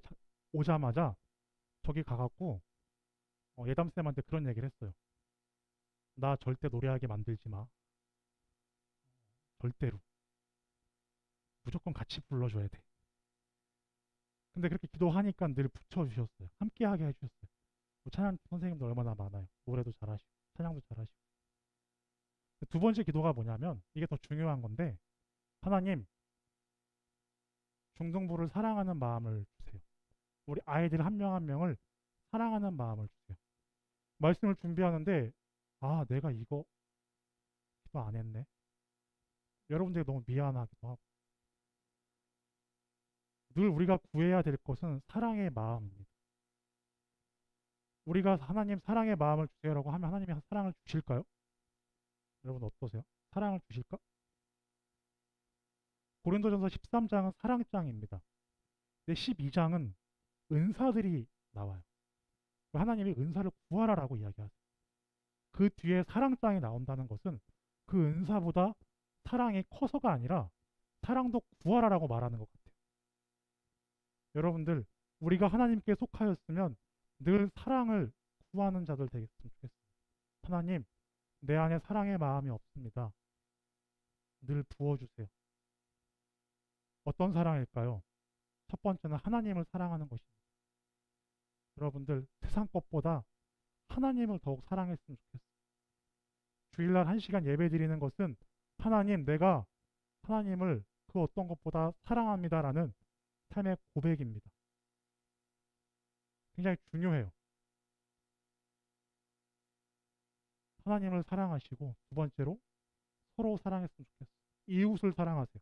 오자마자 저기 가갖고 예담쌤한테 그런 얘기를 했어요. 나 절대 노래하게 만들지 마. 절대로. 무조건 같이 불러줘야 돼. 근데 그렇게 기도하니까 늘 붙여주셨어요. 함께하게 해주셨어요. 찬양 선생님도 얼마나 많아요. 노래도 잘하시고 찬양도 잘하시고. 두 번째 기도가 뭐냐면 이게 더 중요한 건데 하나님 중등부를 사랑하는 마음을 주세요. 우리 아이들 한 명 한 명을 사랑하는 마음을 주세요. 말씀을 준비하는데 아 내가 이거 기도 안 했네. 여러분들이 너무 미안하기도 하고 늘 우리가 구해야 될 것은 사랑의 마음입니다. 우리가 하나님 사랑의 마음을 주세요라고 하면 하나님이 사랑을 주실까요? 여러분 어떠세요? 사랑을 주실까? 고린도전서 13장은 사랑장입니다. 근데 12장은 은사들이 나와요. 하나님이 은사를 구하라라고 이야기하세요. 그 뒤에 사랑장이 나온다는 것은 그 은사보다 사랑이 커서가 아니라 사랑도 구하라라고 말하는 것 같아요. 여러분들, 우리가 하나님께 속하였으면 늘 사랑을 구하는 자들 되겠으면 좋겠습니다. 하나님, 내 안에 사랑의 마음이 없습니다. 늘 부어주세요. 어떤 사랑일까요? 첫 번째는 하나님을 사랑하는 것입니다. 여러분들, 세상 것보다 하나님을 더욱 사랑했으면 좋겠어요. 주일날 1시간 예배 드리는 것은 하나님, 내가 하나님을 그 어떤 것보다 사랑합니다라는 삶의 고백입니다. 굉장히 중요해요. 하나님을 사랑하시고, 두 번째로 서로 사랑했으면 좋겠어요. 이웃을 사랑하세요.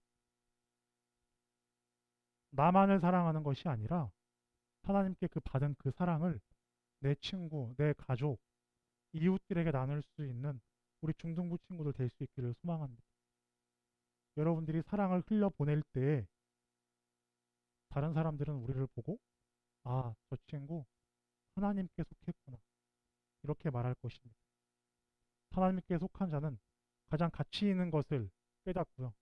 나만을 사랑하는 것이 아니라 하나님께 그 받은 그 사랑을 내 친구, 내 가족, 이웃들에게 나눌 수 있는 우리 중등부 친구들 될 수 있기를 소망합니다. 여러분들이 사랑을 흘려보낼 때 다른 사람들은 우리를 보고 아, 저 친구 하나님께 속했구나, 이렇게 말할 것입니다. 하나님께 속한 자는 가장 가치 있는 것을 깨닫고요,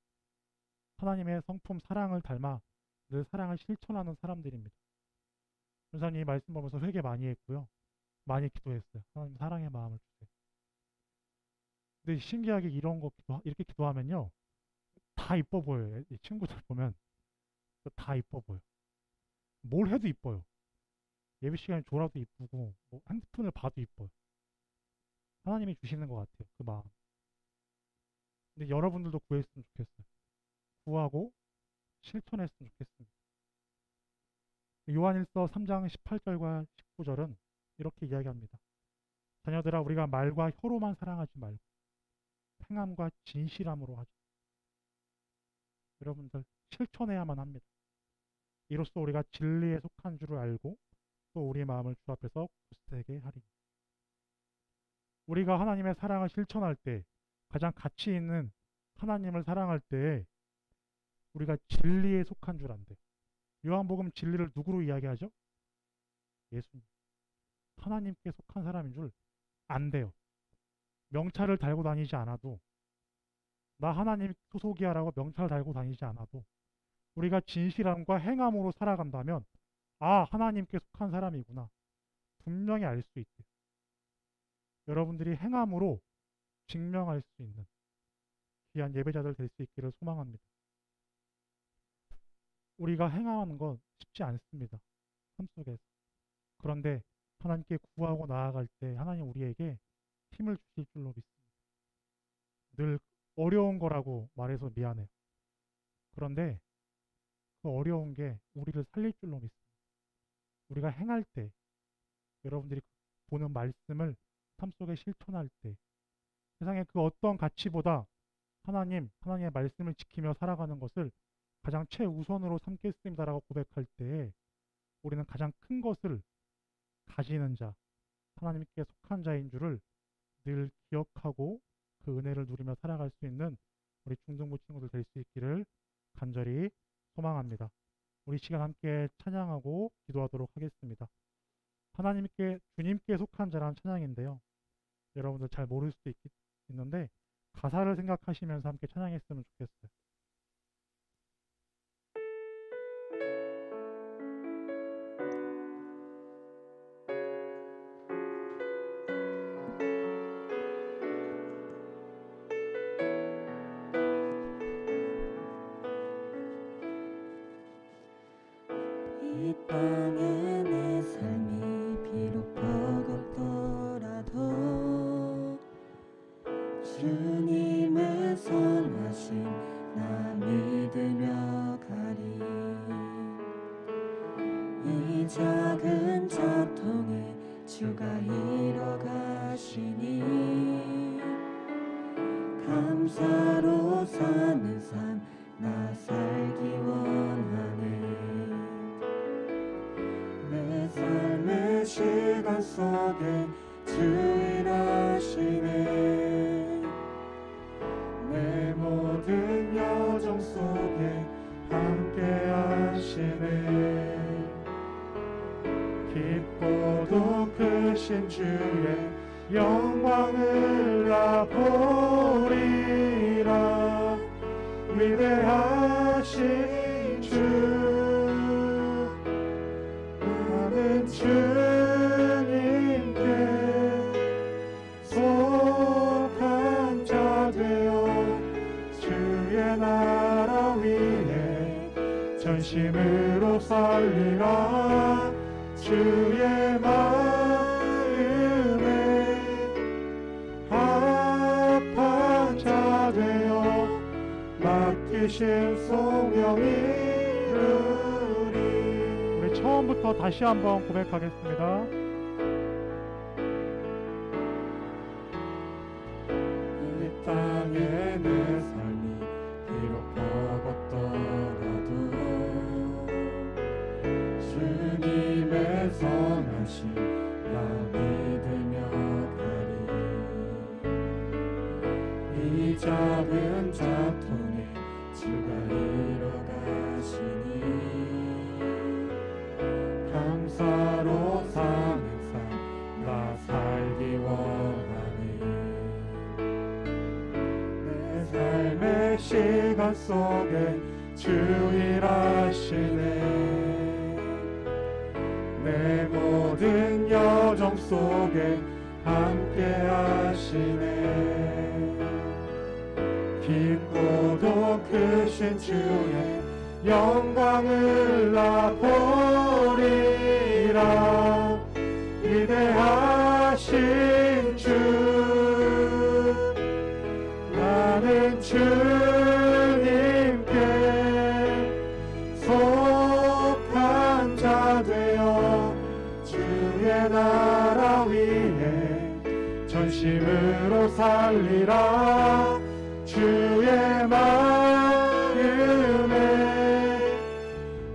하나님의 성품 사랑을 닮아 늘 사랑을 실천하는 사람들입니다. 전사님 이 말씀 보면서 회개 많이 했고요, 많이 기도했어요. 하나님 사랑의 마음을 주세요. 근데 신기하게 이렇게 기도하면요, 다 이뻐 보여요. 이 친구들 보면 다 이뻐 보여. 뭘 해도 이뻐요. 예배 시간에 졸아도 이쁘고, 뭐 핸드폰을 봐도 이뻐요. 하나님이 주시는 것 같아요, 그 마음. 근데 여러분들도 구했으면 좋겠어요. 구하고 실천했으면 좋겠습니다. 요한일서 3장 18절과 19절은 이렇게 이야기합니다. 자녀들아, 우리가 말과 혀로만 사랑하지 말고 행함과 진실함으로 하자. 여러분들, 실천해야만 합니다. 이로써 우리가 진리에 속한 줄을 알고 또 우리 마음을 주 앞에서 굳세게 하리니. 우리가 하나님의 사랑을 실천할 때, 가장 가치 있는 하나님을 사랑할 때 우리가 진리에 속한 줄 안돼요. 요한복음 진리를 누구로 이야기하죠? 예수님. 하나님께 속한 사람인 줄 안 돼요. 명찰을 달고 다니지 않아도, 나 하나님 소속이야라고 명찰을 달고 다니지 않아도 우리가 진실함과 행함으로 살아간다면 아, 하나님께 속한 사람이구나, 분명히 알 수 있대요. 여러분들이 행함으로 증명할 수 있는 귀한 예배자들 될 수 있기를 소망합니다. 우리가 행하는 건 쉽지 않습니다, 삶 속에서. 그런데 하나님께 구하고 나아갈 때 하나님 우리에게 힘을 주실 줄로 믿습니다. 늘 어려운 거라고 말해서 미안해요. 그런데 그 어려운 게 우리를 살릴 줄로 믿습니다. 우리가 행할 때, 여러분들이 보는 말씀을 삶 속에 실천할 때, 세상에 그 어떤 가치보다 하나님의 말씀을 지키며 살아가는 것을 가장 최우선으로 삼겠습니다라고 고백할 때 우리는 가장 큰 것을 가지는 자, 하나님께 속한 자인 줄을 늘 기억하고 그 은혜를 누리며 살아갈 수 있는 우리 중등부 친구들 될 수 있기를 간절히 소망합니다. 우리 시간 함께 찬양하고 기도하도록 하겠습니다. 주님께 속한 자라는 찬양인데요, 여러분들 잘 모를 수도 있는데 가사를 생각하시면서 함께 찬양했으면 좋겠어요. 이 땅에 내 삶이 비록 버겁더라도 주님의 선하심 나 믿으며 가리. 이 작은 자통에 주가 이뤄가시니 감사로 사는 삶 나 살기 원하네. 내 삶의 시간 속에 주 일하시네. 내 모든 여정 속에 함께 하시네. 깊고도 크신 주의 영광을 나 보리라. 위대하신 주, 나는 주님께 속한 자 되어 주의 나라 위에 전심으로 살리라. 주의 마음에 합한 자 되어 맡기신 소명이 이루리. 우리 처음부터 다시 한번 고백하겠습니다. 이 땅에 내 삶이 비록 버겁더라도 주님의 선하심 나 믿으며 가리. 이 작은 자통에 주가 이뤄가시니 감사로 사는 삶 나 살기 원하니. 내 삶의 시간 속에 주 일하시네. 내 모든 여정 속에 함께 하시네. 깊고도 크신 주의 영광을 나 보리라. 위대하신 주, 나는 주님께 속한 자 되어 주의 나라 위에 전심으로 살리라. 주의 마음에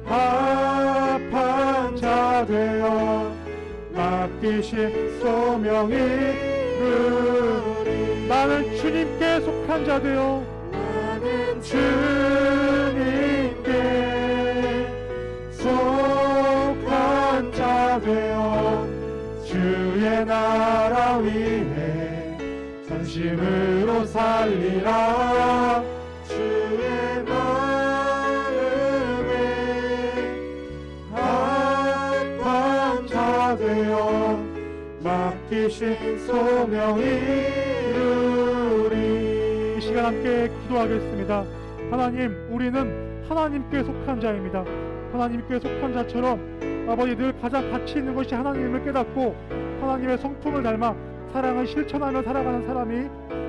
합한 자 되어 맡기신 소명이 이루리. 나는 주님께 속한 자 되어 나는 주님께 속한 자 되어 주의 나라 위에 전심으로 살리라. 주의 마음에 합한 자 되어 맡기신 소명이 이루리. 이 시간 함께 기도하겠습니다. 하나님, 우리는 하나님께 속한 자입니다. 하나님께 속한 자처럼 아버지 늘 가장 가치 있는 것이 하나님을 깨닫고 하나님의 성품을 닮아 사랑을 실천하며 살아가는 사람이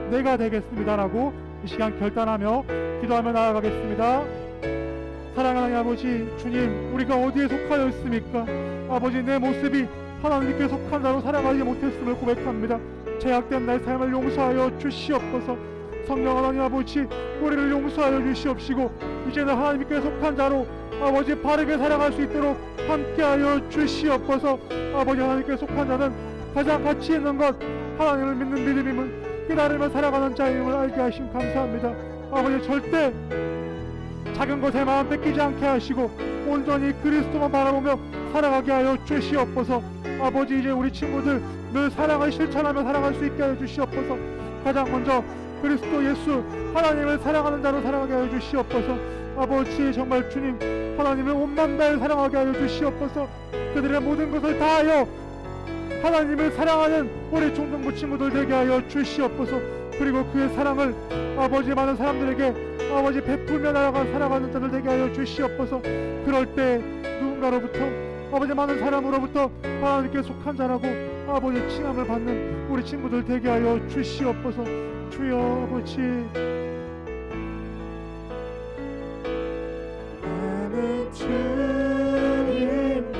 내가 되겠습니다라고 이 시간 결단하며 기도하며 나아가겠습니다. 사랑하는 아버지 주님, 우리가 어디에 속하여 있습니까? 아버지, 내 모습이 하나님께 속한 자로 살아가지 못했음을 고백합니다. 죄악된 나의 삶을 용서하여 주시옵소서. 성령 하나님 아버지, 우리를 용서하여 주시옵시고 이제는 하나님께 속한 자로 아버지 바르게 살아갈 수 있도록 함께하여 주시옵소서. 아버지, 하나님께 속한 자는 가장 가치 있는 것 하나님을 믿는 믿음임을 깨달으며 살아가는 자임을 알게 하심 감사합니다. 아버지, 절대 작은 것에 마음 뺏기지 않게 하시고 온전히 그리스도만 바라보며 살아가게 하여 주시옵소서. 아버지, 이제 우리 친구들 늘 사랑을 실천하며 살아갈 수 있게 하여 주시옵소서. 가장 먼저 그리스도 예수 하나님을 사랑하는 자로 살아가게 하여 주시옵소서. 아버지, 정말 주님 하나님을 온만 다해 사랑하게 하여 주시옵소서. 그들의 모든 것을 다하여 하나님을 사랑하는 우리 중등부 친구들 되게 하여 주시옵소서. 그리고 그의 사랑을 아버지 많은 사람들에게 아버지 베풀며 살아가는 자들 되게 하여 주시옵소서. 그럴 때 누군가로부터 아버지 많은 사람으로부터 하나님께 속한 자라고 아버지 칭함을 받는 우리 친구들 되게 하여 주시옵소서. 주여 아버지, 나는 주님께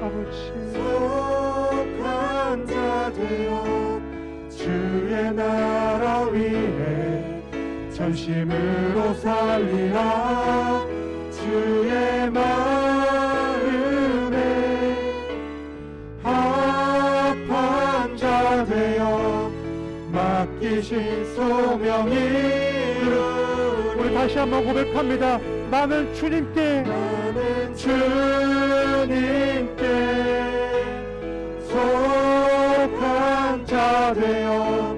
아버지 속한 자 되어 주의 나라 위에 전심으로 살리라. 주의 마음에 합한 자 되어 맡기신 소명이 이루리. 우리 다시 한번 고백합니다. 나는 주님께 속한 판자 되어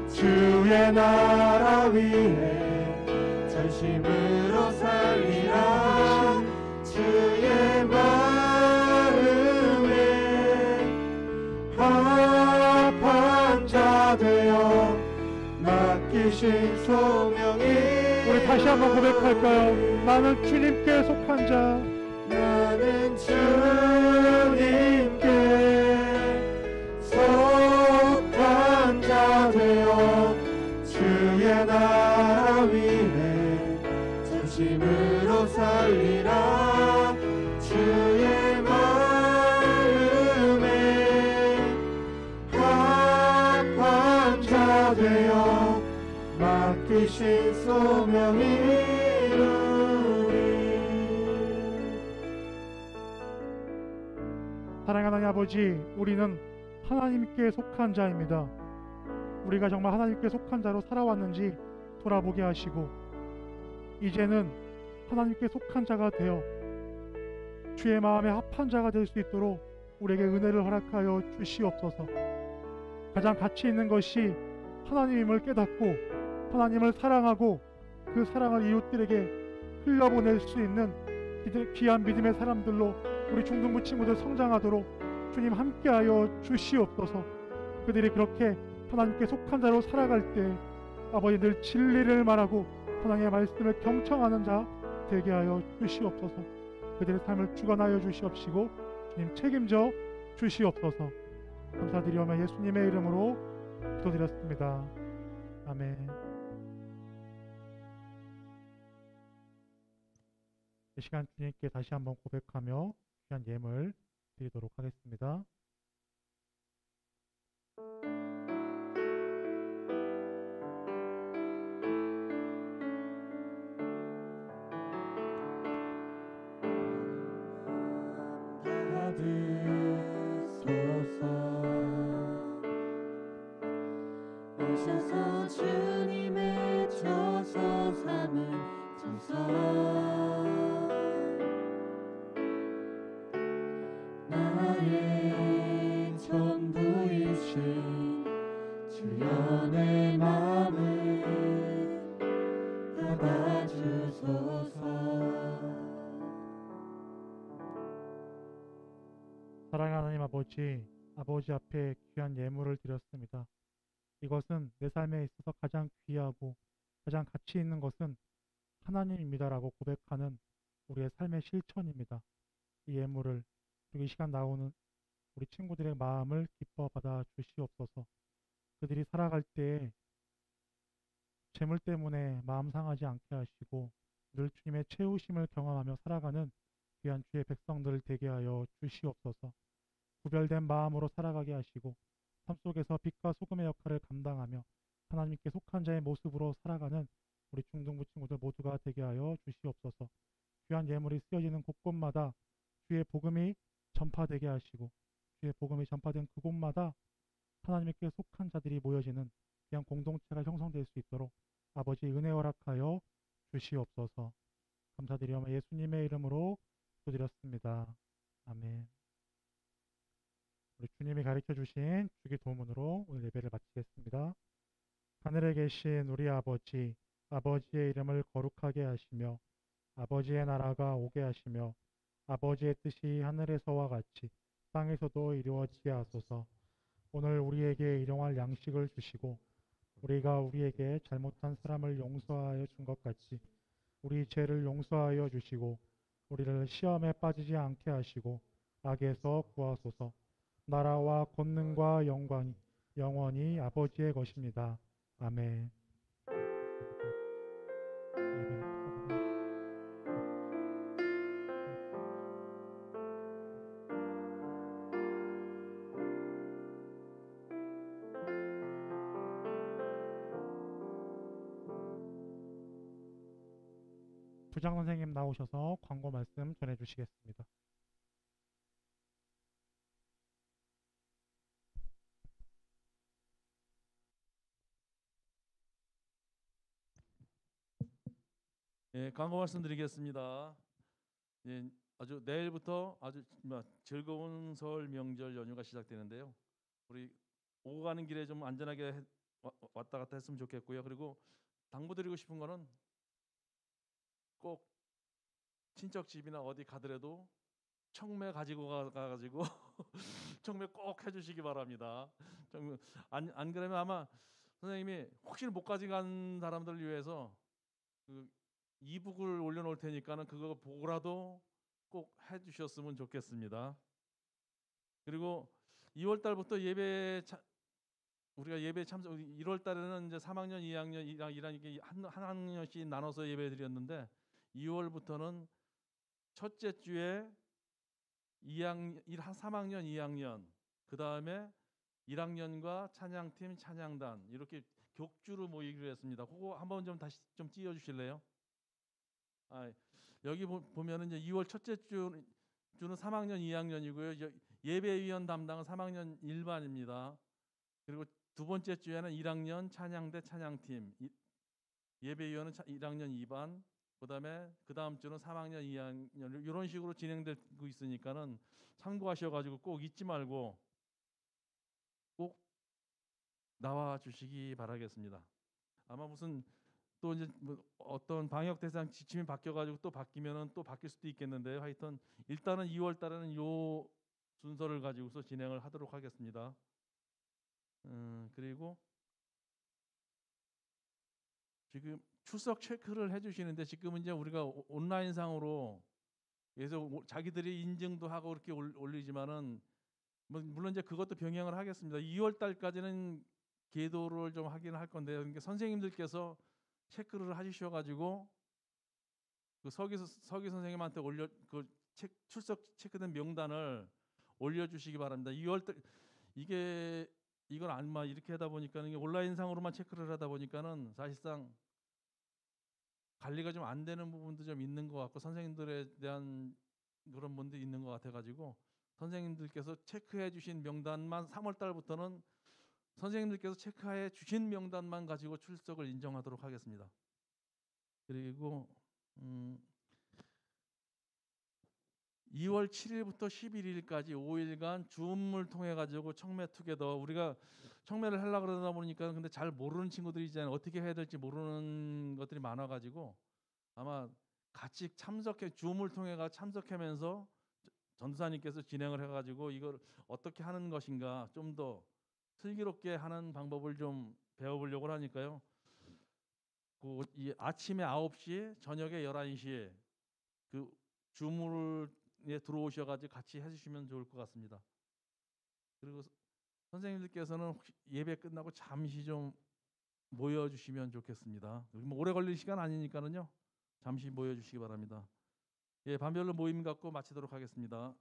주의 나라 위에 전심으로 살리라. 주의 마음에 합한 자 되어 맡기신 소명이. 우리 다시 한번 고백할까요? 나는 주님께 속한 자. 나는 주님께 속한 자 되어 주의 나라 위에 전심으로 살리라. 주의 마음에 합한 자 되어 맡기신 소명이 이루리. 사랑하는 아버지, 우리는 하나님께 속한 자입니다. 우리가 정말 하나님께 속한 자로 살아왔는지 돌아보게 하시고, 이제는 하나님께 속한 자가 되어 주의 마음에 합한 자가 될 수 있도록 우리에게 은혜를 허락하여 주시옵소서. 가장 가치 있는 것이 하나님임을 깨닫고 하나님을 사랑하고 그 사랑을 이웃들에게 흘려보낼 수 있는 귀한 믿음의 사람들로 우리 중등부 친구들 성장하도록 주님 함께하여 주시옵소서. 그들이 그렇게 하나님께 속한 자로 살아갈 때 아버지 늘 진리를 말하고 하나님의 말씀을 경청하는 자 되게 하여 주시옵소서. 그들의 삶을 주관하여 주시옵시고 주님 책임져 주시옵소서. 감사드리오며 예수님의 이름으로 기도드렸습니다. 아멘. 이 시간 주님께 다시 한번 고백하며 귀한 예물 드리도록 하겠습니다. 오셔서 주님의 저서 삼은 전서 나의 전부이신 주여 내 맘을 받아주소서. 사랑하는 하나님 아버지 앞에 귀한 예물을 드렸습니다. 이것은 내 삶에 있어서 가장 귀하고 가장 가치 있는 것은 하나님입니다라고 고백하는 우리의 삶의 실천입니다. 이 예물을 그리고 이 시간 나오는 우리 친구들의 마음을 기뻐 받아 주시옵소서. 그들이 살아갈 때에 재물 때문에 마음 상하지 않게 하시고 늘 주님의 채우심을 경험하며 살아가는 귀한 주의 백성들 되게 하여 주시옵소서. 구별된 마음으로 살아가게 하시고 삶 속에서 빛과 소금의 역할을 감당하며 하나님께 속한 자의 모습으로 살아가는 우리 중등부 친구들 모두가 되게 하여 주시옵소서. 귀한 예물이 쓰여지는 곳곳마다 주의 복음이 전파되게 하시고 주의 복음이 전파된 그곳마다 하나님께 속한 자들이 모여지는 귀한 공동체가 형성될 수 있도록 아버지 은혜 허락하여 주시옵소서. 감사드리며 예수님의 이름으로 기도드렸습니다. 아멘. 우리 주님이 가르쳐 주신 주기 도문으로 오늘 예배를 마치겠습니다. 하늘에 계신 우리 아버지, 아버지의 이름을 거룩하게 하시며 아버지의 나라가 오게 하시며 아버지의 뜻이 하늘에서와 같이 땅에서도 이루어지게 하소서. 오늘 우리에게 일용할 양식을 주시고 우리가 우리에게 잘못한 사람을 용서하여 준 것 같이 우리 죄를 용서하여 주시고 우리를 시험에 빠지지 않게 하시고 악에서 구하소서. 나라와 권능과 영광이 영원히 아버지의 것입니다. 아멘. 부장 선생님 나오셔서 광고 말씀 전해 주시겠습니다. 예, 광고 말씀드리겠습니다. 예, 아주 내일부터 아주 즐거운 설 명절 연휴가 시작되는데요. 우리 오고 가는 길에 좀 안전하게 왔다 갔다 했으면 좋겠고요. 그리고 당부드리고 싶은 거는 꼭 친척 집이나 어디 가더라도 청매 가지고 가가지고 청매 꼭 해주시기 바랍니다. 안 그러면 아마 선생님이 혹시 못 가져간 사람들을 위해서 그 이북을 올려놓을 테니까는 그거 보고라도 꼭 해주셨으면 좋겠습니다. 그리고 2월 달부터 우리가 예배 참석 1월 달에는 이제 3학년, 2학년, 1학년 이게 한 학년씩 나눠서 예배 드렸는데 2월부터는 첫째 주에 3학년, 2학년, 그 다음에 1학년과 찬양팀, 찬양단 이렇게 격주로 모이기로 했습니다. 그거 한번 좀 다시 좀 띄워주실래요? 여기 보면은 이제 2월 첫째 주는 3학년, 2학년이고요. 예배위원 담당은 3학년 일반입니다. 그리고 두 번째 주에는 1학년 찬양대 찬양팀, 예배위원은 1학년 2반, 그다음에 그 다음 주는 3학년 2학년 이런 식으로 진행되고 있으니까는 참고하셔가지고 꼭 잊지 말고 꼭 나와 주시기 바라겠습니다. 아마 무슨 또 이제 뭐 어떤 방역 대상 지침이 바뀌어가지고 또 바뀌면은 또 바뀔 수도 있겠는데요. 하여튼 일단은 2월 달에는 요 순서를 가지고서 진행을 하도록 하겠습니다. 그리고 지금 출석 체크를 해주시는데 지금은 이제 우리가 온라인상으로 그래서 자기들이 인증도 하고 그렇게 올리지만은 물론 이제 그것도 병행을 하겠습니다. 2월 달까지는 계도를 좀 하긴 할 건데요. 그러니까 선생님들께서 체크를 해주셔가지고 그 서기 선생님한테 출석 체크된 명단을 올려주시기 바랍니다. 2월 달 이건 아마 이렇게 하다 보니까는 온라인상으로만 체크를 하다 보니까는 사실상 관리가 좀 안 되는 부분도 좀 있는 것 같고 선생님들에 대한 그런 분도 있는 것 같아가지고 선생님들께서 체크해 주신 명단만 3월 달부터는 선생님들께서 체크해 주신 명단만 가지고 출석을 인정하도록 하겠습니다. 그리고 2월 7일부터 11일까지 5일간 줌을 통해 가지고 청매 투게더 우리가 청매를 하려고 그러다 보니까 근데 잘 모르는 친구들이 있잖아요. 어떻게 해야 될지 모르는 것들이 많아 가지고 아마 같이 줌을 통해 참석하면서 전도사님께서 진행을 해 가지고 이걸 어떻게 하는 것인가 좀 더 슬기롭게 하는 방법을 좀 배워보려고 하니까요. 이 아침에 9시, 저녁에 11시에 그 줌에 들어오셔가지고 같이 해주시면 좋을 것 같습니다. 그리고 선생님들께서는 혹시 예배 끝나고 잠시 좀 모여주시면 좋겠습니다. 뭐 오래 걸릴 시간 아니니까는요. 잠시 모여주시기 바랍니다. 예, 반별로 모임 갖고 마치도록 하겠습니다.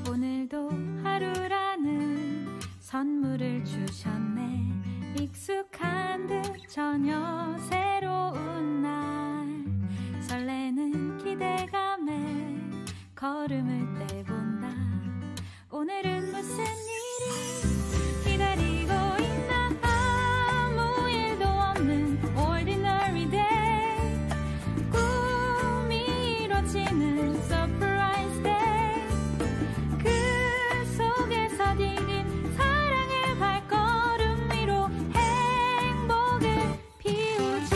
오늘도 하루라는 선물을 주셨네. 익숙한 듯 전혀 새로운 날, 설레는 기대감에 걸음을 떼본다. 오늘은 무슨 일이 기다리고 있나. 아무 일도 없는 ordinary day, 꿈이 이뤄지는 surprise day. 그 속에서 디딘 사랑의 발걸음 위로 행복을 피우지.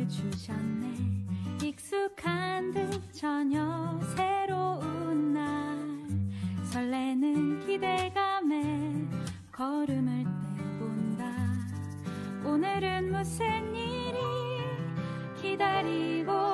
주셨네. 익숙한 듯 전혀 새로운 날, 설레는 기대감에 걸음을 떼본다. 오늘은 무슨 일이 기다리고